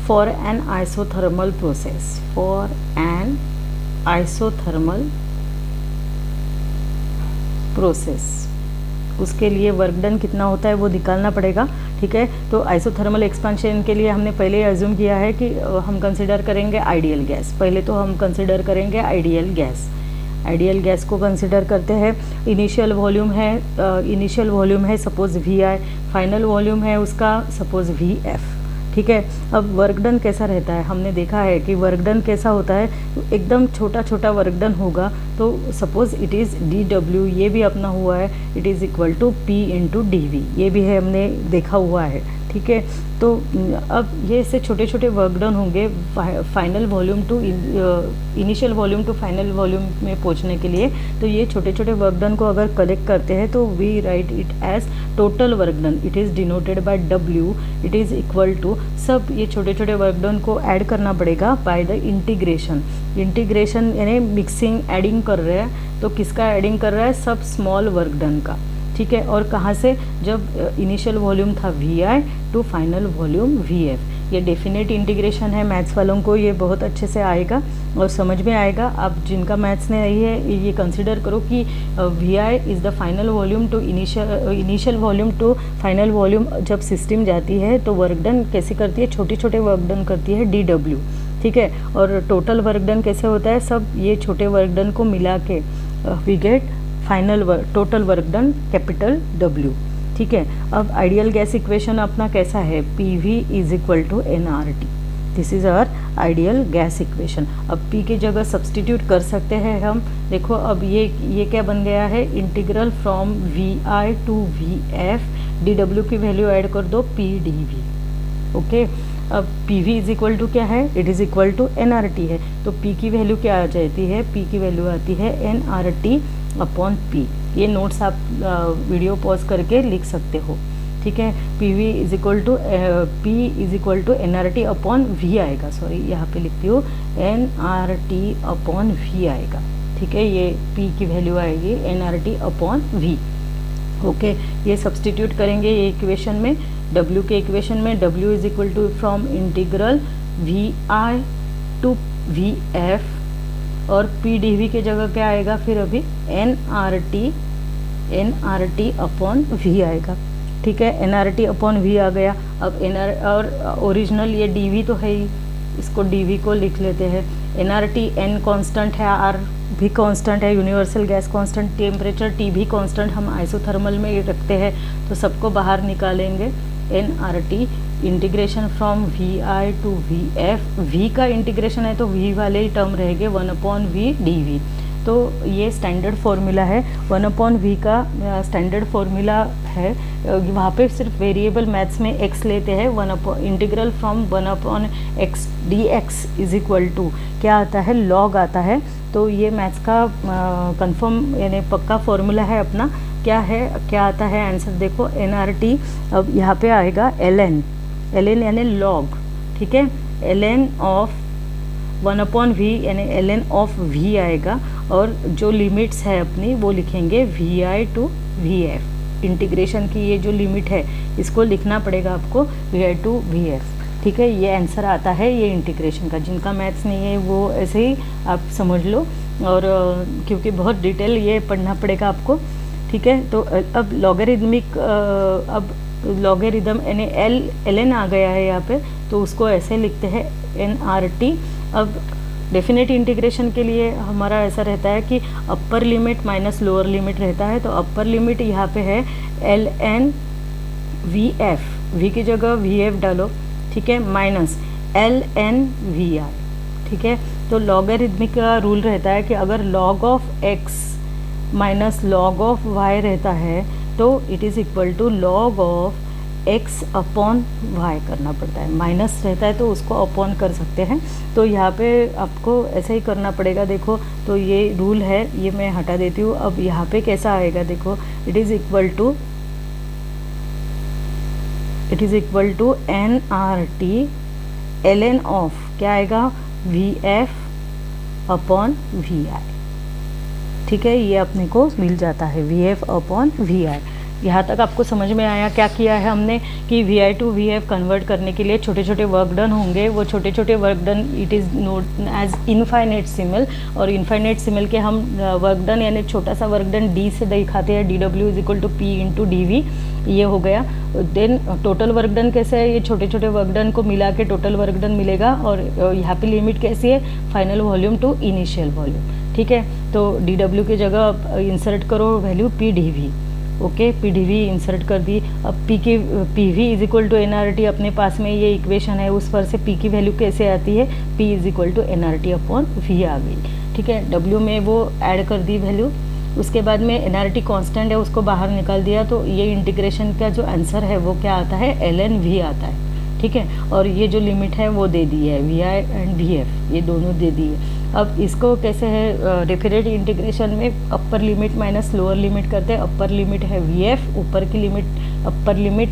for an isothermal process, उसके लिए वर्क डन कितना होता है वो निकालना पड़ेगा, ठीक है। तो आइसोथर्मल एक्सपेंशन के लिए हमने पहले अज्यूम किया है कि हम कंसिडर करेंगे आइडियल गैस। पहले तो हम कंसिडर करेंगे आइडियल गैस को कंसिडर करते हैं। इनिशियल वॉल्यूम है suppose V I, final volume है उसका सपोज वी एफ, ठीक है। अब वर्क डन कैसा रहता है, हमने देखा है कि वर्क डन कैसा होता है, एकदम छोटा छोटा वर्क डन होगा। तो suppose it is D W, ये भी अपना हुआ है, it is equal to P into D V, ये भी है, हमने देखा हुआ है, ठीक है। तो अब ये ऐसे छोटे छोटे वर्क डन होंगे final volume to initial volume to final volume में पहुंचने के लिए। तो ये छोटे छोटे वर्क डन को अगर कलेक्ट करते हैं तो we write it as total work done, it is denoted by W, it is equal to, सब ये छोटे छोटे वर्क डन को ऐड करना पड़ेगा बाय द इंटीग्रेशन यानी मिक्सिंग, एडिंग कर रहे हैं। तो किसका एडिंग कर रहा है, सब स्मॉल वर्क डन का, ठीक है। और कहाँ से, जब इनिशियल वॉल्यूम था V I to final volume V F. ये डेफिनेट इंटीग्रेशन है, मैथ्स वालों को ये बहुत अच्छे से आएगा और समझ में आएगा। आप जिनका मैथ्स नहीं आई है ये कंसिडर करो कि V I is the final volume to initial volume to final volume. जब सिस्टम जाती है तो वर्क डन कैसे करती है, छोटे छोटे वर्क डन करती है डी डब्ल्यू, ठीक है। और टोटल वर्क डन कैसे होता है, सब ये छोटे वर्क डन को मिला के we get total work done capital W, ठीक है। अब आइडियल गैस इक्वेशन अपना कैसा है, P V is equal to N R T, this is our ideal gas equation. अब पी की जगह सब्सटीट्यूट कर सकते हैं हम, देखो अब ये क्या बन गया है, integral from V I to V F, D W की वैल्यू ऐड कर दो पी डी वी, ओके। अब P V is equal to क्या है, it is equal to N R T है। तो पी की वैल्यू क्या आ जाती है, पी की वैल्यू आती है N R T upon P. ये नोट्स आप वीडियो पॉज करके लिख सकते हो, ठीक है। P V is equal to N R T upon V आएगा, सॉरी यहाँ पे लिखती हूँ N R T upon V आएगा, ठीक है। ये पी की वैल्यू आएगी N R T upon V, okay. ये सब्सटीट्यूट करेंगे ये इक्वेशन में, डब्ल्यू के इक्वेशन में, W is equal to from integral V I to V F, और पी डी वी के जगह क्या आएगा फिर अभी N R T upon V आएगा, ठीक है। N R T upon V आ गया। अब एन आर और ओरिजिनल ये डी वी तो है ही, इसको डी वी को लिख लेते हैं। N R T N constant है, आर भी कॉन्स्टेंट है, universal gas constant, temperature T भी कॉन्स्टेंट हम आइसोथर्मल में रखते हैं, तो सबको बाहर निकालेंगे। N R T integration from V I to V F, V का इंटीग्रेशन है तो वी वाले ही टर्म रहेंगे 1/v डी। तो ये स्टैंडर्ड फार्मूला है, 1/v का स्टैंडर्ड फार्मूला है। वहाँ पे सिर्फ वेरिएबल मैथ्स में x लेते हैं, integral from 1/x dx is equal to क्या आता है, लॉग आता है। तो ये मैथ्स का कंफर्म यानी पक्का फार्मूला है अपना। क्या है, क्या आता है आंसर देखो, NRT। अब यहाँ पे आएगा ln यानी लॉग, ठीक है। ln ऑफ 1/v यानी ln ऑफ v आएगा, और जो लिमिट्स है अपनी वो लिखेंगे vi टू vf। इंटीग्रेशन की ये जो लिमिट है इसको लिखना पड़ेगा आपको vi टू vf, ठीक है। ये आंसर आता है ये इंटीग्रेशन का। जिनका मैथ्स नहीं है वो ऐसे ही आप समझ लो, और क्योंकि बहुत डिटेल ये पढ़ना पड़ेगा आपको, ठीक है। तो अब लॉगरिदमिक, अब लॉगरिदम यानी ln आ गया है यहाँ पे, तो उसको ऐसे लिखते हैं nRT। अब डेफिनेट इंटीग्रेशन के लिए हमारा ऐसा रहता है कि अपर लिमिट माइनस लोअर लिमिट रहता है। तो अपर लिमिट यहाँ पे है ln vf, v की जगह vf डालो, ठीक है, माइनस ln vi, ठीक है। तो लॉगरिदमिक का रूल रहता है कि अगर log of x minus log of y रहता है तो it is equal to log of x upon y करना पड़ता है। माइनस रहता है तो उसको अपॉन कर सकते हैं। तो यहाँ पे आपको ऐसे ही करना पड़ेगा। देखो, तो ये रूल है, ये मैं हटा देती हूँ। अब यहाँ पे कैसा आएगा, देखो, it is equal to nRT ln of क्या आएगा, vf अपॉन vi, ठीक है। ये अपने को मिल जाता है vf अपॉन vi। यहाँ तक आपको समझ में आया क्या किया है हमने कि vi टू vf कन्वर्ट करने के लिए छोटे छोटे वर्क डन होंगे। वो छोटे छोटे work done it is note as infinitesimal, और इनफाइनाइट सिमल के हम वर्क डन यानी छोटा सा वर्क डन d से दिखाते हैं, dw is equal to p into dv, ये हो गया। देन टोटल वर्क डन कैसे है, ये छोटे छोटे वर्क डन को मिला के टोटल वर्क डन मिलेगा। और यहाँ पे लिमिट कैसी है, final volume to initial volume, ठीक है। तो dw की जगह इंसर्ट करो value p dv, okay, P D V insert कर दी। अब P V is equal to N R T अपने पास में ये इक्वेशन है, उस पर से पी की वैल्यू कैसे आती है, P is equal to N R T upon V आ गई, ठीक है। डब्ल्यू में वो ऐड कर दी वैल्यू, उसके बाद में एन आर टी कॉन्स्टेंट है उसको बाहर निकाल दिया। तो ये इंटीग्रेशन का जो आंसर है वो क्या आता है, एल एन वी आता है, ठीक है। और ये जो लिमिट है वो दे दी है, V I and V F ये दोनों दे दी है। अब इसको कैसे है, डेफिनेट इंटीग्रेशन में अपर लिमिट माइनस लोअर लिमिट करते हैं। अपर लिमिट है वी एफ, ऊपर की limit upper limit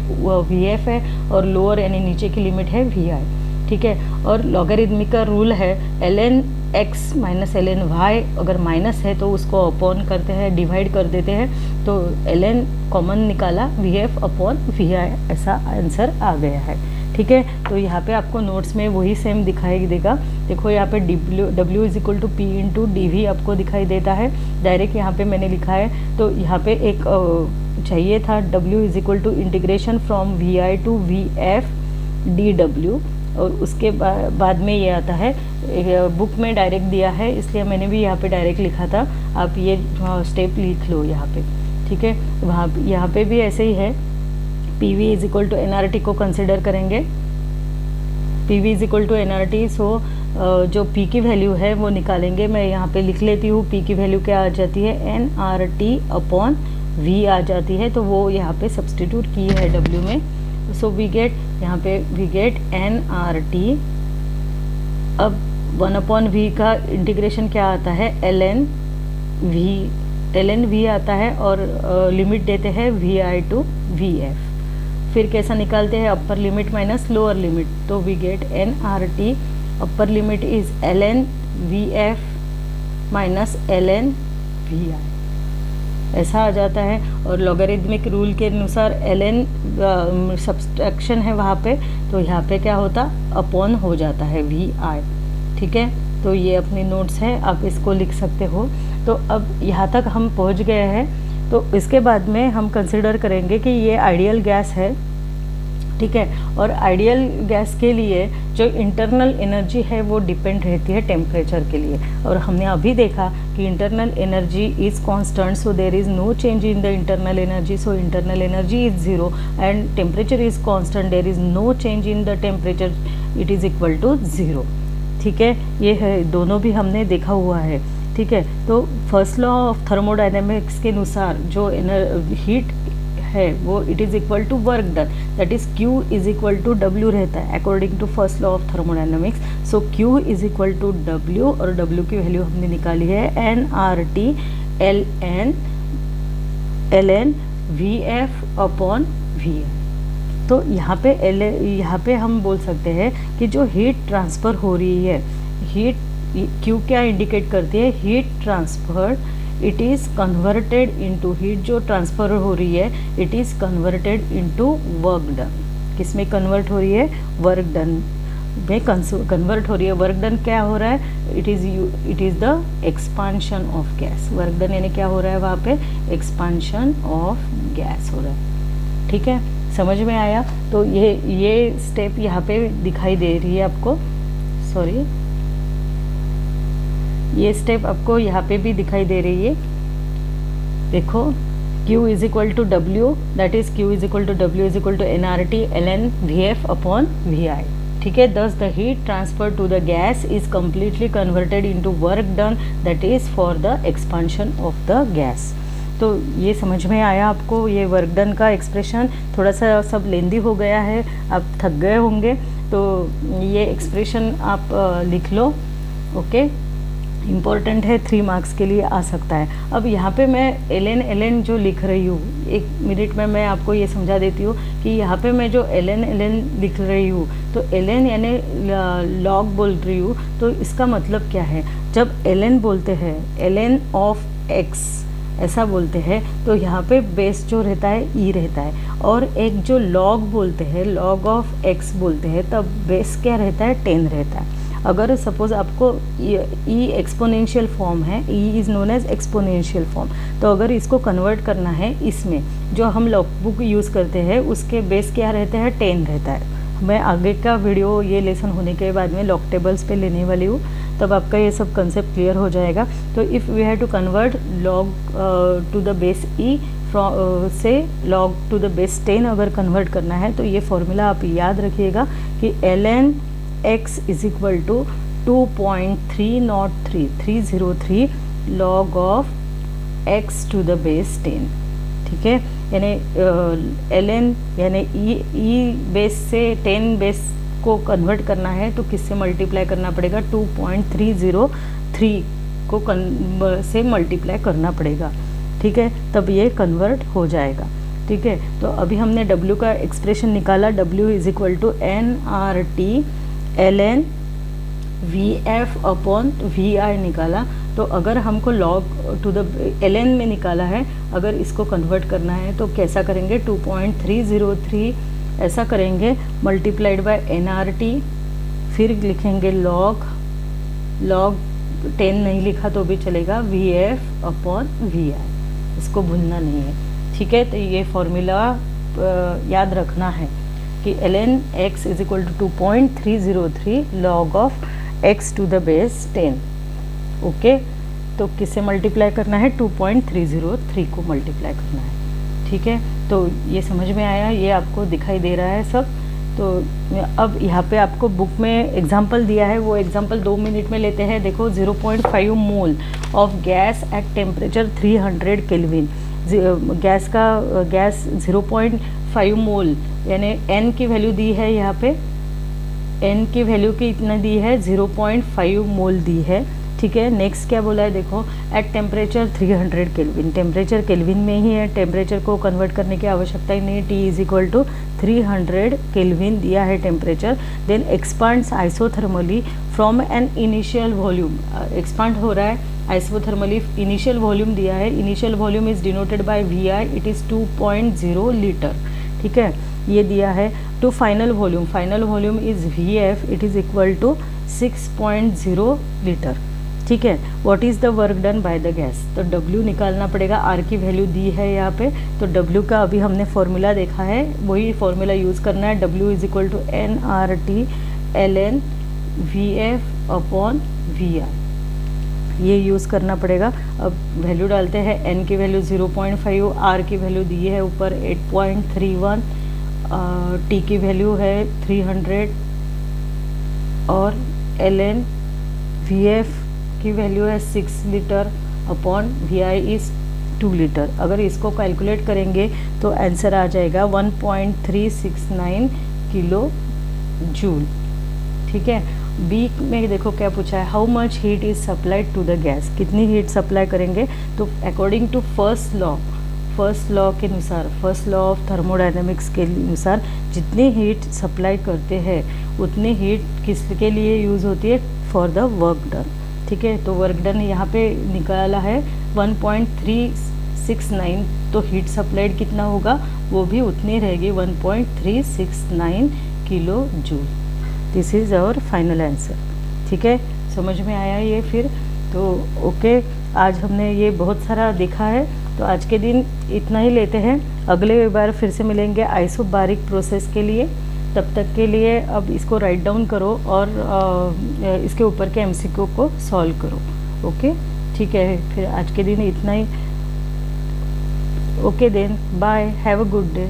V F है, और लोअर यानी नीचे की लिमिट है वी आई, ठीक है। और लॉगरिदमिक का रूल है L N X minus L N Y, अगर माइनस है तो उसको अपॉन करते हैं, डिवाइड कर देते हैं। तो एल एन कॉमन निकाला, V F upon we I, ऐसा आंसर आ गया है, ठीक है। तो यहाँ पे आपको नोट्स में वही सेम दिखाई देगा। देखो यहाँ पे W is equal to P into D V आपको दिखाई देता है, डायरेक्ट यहाँ पे मैंने लिखा है। तो यहाँ पे एक चाहिए था W is equal to integration from V I to V F D W, और उसके बाद में ये आता है, बुक में डायरेक्ट दिया है इसलिए मैंने भी यहाँ पे डायरेक्ट लिखा था। आप ये स्टेप लिख लो यहाँ पे, ठीक है। वहाँ यहाँ पे भी ऐसे ही है, P V is equal to N R T को कंसिडर करेंगे, P V is equal to N R T. So जो पी की वैल्यू है वो निकालेंगे। मैं यहाँ पे लिख लेती हूँ, पी की वैल्यू क्या आ जाती है, N R T upon V आ जाती है। तो वो यहाँ पे सब्सटीट्यूट की है डब्ल्यू में। सो वी गेट, यहाँ पे we get N R T. अब 1/v का इंटीग्रेशन क्या आता है, ln v आता है, और लिमिट देते हैं V I to V F. फिर कैसा निकालते हैं, upper limit minus lower limit. तो we get N R T, upper limit is ln V F minus ln V I, ऐसा आ जाता है। और लॉगरिदमिक रूल के अनुसार ln सब्सट्रैक्शन है वहाँ पे, तो यहाँ पे क्या होता, अपॉन हो जाता है वी आई, ठीक है। तो ये अपनी नोट्स है, आप इसको लिख सकते हो। तो अब यहाँ तक हम पहुँच गए हैं। तो इसके बाद में हम कंसिडर करेंगे कि ये आइडियल गैस है, ठीक है। और आइडियल गैस के लिए जो इंटरनल एनर्जी है वो डिपेंड रहती है टेम्परेचर के लिए। और हमने अभी देखा कि internal energy is constant, so there is no change in the internal energy, so internal energy is zero, and temperature is constant, there is no change in the temperature, it is equal to zero, ठीक है। ये है, दोनों भी हमने देखा हुआ है, ठीक है। तो फर्स्ट लॉ ऑफ थर्मोडायनेमिक्स के अनुसार जो हीट है वो it is equal to work done, that is Q is equal to W रहता है according to first law of thermodynamics. So Q is equal to W, और W की वैल्यू हमने निकाली है nRT ln VF upon VI। तो यहाँ पे हम बोल सकते हैं कि जो हीट ट्रांसफ़र हो रही है हीट, क्यू क्या इंडिकेट करती है, heat transfer, it is converted into, heat जो ट्रांसफ़र हो रही है it is converted into work done. किस में कन्वर्ट हो रही है, वर्क डन में कन्वर्ट हो रही है। वर्क डन क्या हो रहा है, it is the expansion of gas. Work done यानी क्या हो रहा है वहाँ पे, एक्सपांशन ऑफ गैस हो रहा है। ठीक है, समझ में आया। तो ये स्टेप यहाँ पे दिखाई दे रही है आपको, सॉरी ये स्टेप आपको यहाँ पे भी दिखाई दे रही है। देखो Q is equal to W, that is Q is equal to W is equal to NRT ln VF upon VI। ठीक है, thus the heat transfer to the gas is completely converted into work done, that is for the expansion of the gas. तो ये समझ में आया आपको, ये work done का एक्सप्रेशन। थोड़ा सा सब लेंदी हो गया है, आप थक गए होंगे, तो ये एक्सप्रेशन आप लिख लो। ओके, इम्पॉर्टेंट है, 3 मार्क्स के लिए आ सकता है। अब यहाँ पे मैं ln जो लिख रही हूँ, 1 मिनट में मैं आपको ये समझा देती हूँ कि यहाँ पे मैं जो ln लिख रही हूँ, तो ln यानी लॉग बोल रही हूँ, तो इसका मतलब क्या है, जब ln बोलते हैं, ln ऑफ x ऐसा बोलते हैं, तो यहाँ पे बेस जो रहता है e रहता है, और एक जो log बोलते हैं, log ऑफ x बोलते हैं, तब बेस क्या रहता है, 10 रहता है। अगर सपोज़ आपको e एक्सपोनेंशियल फॉर्म है, e is known as exponential form, तो अगर इसको कन्वर्ट करना है, इसमें जो हम लॉग बुक यूज़ करते हैं उसके बेस क्या रहते हैं, 10 रहता है। मैं आगे का वीडियो ये लेसन होने के बाद में लॉग टेबल्स पे लेने वाली हूँ, तब आपका ये सब कंसेप्ट क्लियर हो जाएगा। तो if we have to convert log to the base e से लॉग टू द बेस 10 अगर कन्वर्ट करना है, तो ये फॉर्मूला आप याद रखिएगा कि ln x is equal to 2.303 log of x to the base 10। ठीक है, यानी ln यानी e बेस से 10 बेस को कन्वर्ट करना है, तो किससे मल्टीप्लाई करना पड़ेगा, 2.303 को से मल्टीप्लाई करना पड़ेगा। ठीक है, तब ये कन्वर्ट हो जाएगा। ठीक है, तो अभी हमने W का एक्सप्रेशन निकाला, W is equal to NRT ln VF upon VI निकाला। तो अगर हमको log टू द ln में निकाला है, अगर इसको कन्वर्ट करना है तो कैसा करेंगे, 2.303 ऐसा करेंगे, मल्टीप्लाइड बाय NRT, फिर लिखेंगे log 10 नहीं लिखा तो भी चलेगा, VF अपॉन VI, इसको भूलना नहीं है। ठीक है, तो ये फॉर्मूला याद रखना है कि ln x is equal to 2.303 log of x to the base 10। Okay, तो किससे मल्टीप्लाई करना है, 2.303 को मल्टीप्लाई करना है। ठीक है, तो ये समझ में आया, ये आपको दिखाई दे रहा है सब। तो अब यहाँ पे आपको बुक में एग्जांपल दिया है, वो एग्जांपल 2 मिनट में लेते हैं। देखो, 0.5 mole of gas at temperature 300 kelvin. Gas 0.5 मोल यानी n की वैल्यू दी है, यहाँ पे n की वैल्यू कितना दी है, 0.5 मोल दी है। ठीक है, नेक्स्ट क्या बोला है, देखो, at temperature 300 kelvin, temperature kelvin में ही है, टेम्परेचर को कन्वर्ट करने की आवश्यकता ही नहीं। T is equal to 300 kelvin दिया है temperature, then expands isothermally from an initial volume, expand हो रहा है आइसोथर्मली, इनिशियल वॉल्यूम दिया है, initial volume is denoted by VI, it is 2.0 litre. ठीक है, ये दिया है। To final volume is VF, it is equal to 6.0 litre. ठीक है, what is the work done by the gas, तो W निकालना पड़ेगा, R की वैल्यू दी है यहाँ पे, तो W का अभी हमने फॉर्मूला देखा है, वही फॉर्मूला यूज़ करना है। W is equal to NRT ln VF upon VI, ये यूज़ करना पड़ेगा। अब वैल्यू डालते हैं, n की वैल्यू 0.5, R की वैल्यू दी है ऊपर 8.31, T की वैल्यू है 300 और ln VF की वैल्यू है 6 litre upon VI is 2 litre. अगर इसको कैलकुलेट करेंगे तो आंसर आ जाएगा 1.369 किलो जूल। ठीक है, बी में देखो क्या पूछा है, how much heat is supplied to the gas, कितनी हीट सप्लाई करेंगे, तो अकॉर्डिंग टू फर्स्ट लॉ के अनुसार, फर्स्ट लॉ ऑफ थर्मोडायनेमिक्स के अनुसार जितनी हीट सप्लाई करते हैं उतनी हीट किसके लिए यूज़ होती है, फॉर द वर्क डन। ठीक है, तो वर्क डन यहाँ पे निकाला है 1.369, तो हीट सप्लाइड कितना होगा, वो भी उतनी रहेगी 1.369 kilo joule. This is our final answer. ठीक है, समझ में आया ये फिर? तो ओके, आज हमने ये बहुत सारा देखा है, तो आज के दिन इतना ही लेते हैं। अगले बार फिर से मिलेंगे आइसोबारिक प्रोसेस के लिए। तब तक के लिए अब इसको राइट डाउन करो और इसके ऊपर के एमसीक्यू को सॉल्व करो। ओके, ठीक है, फिर आज के दिन इतना ही। Okay then, bye, have a good day.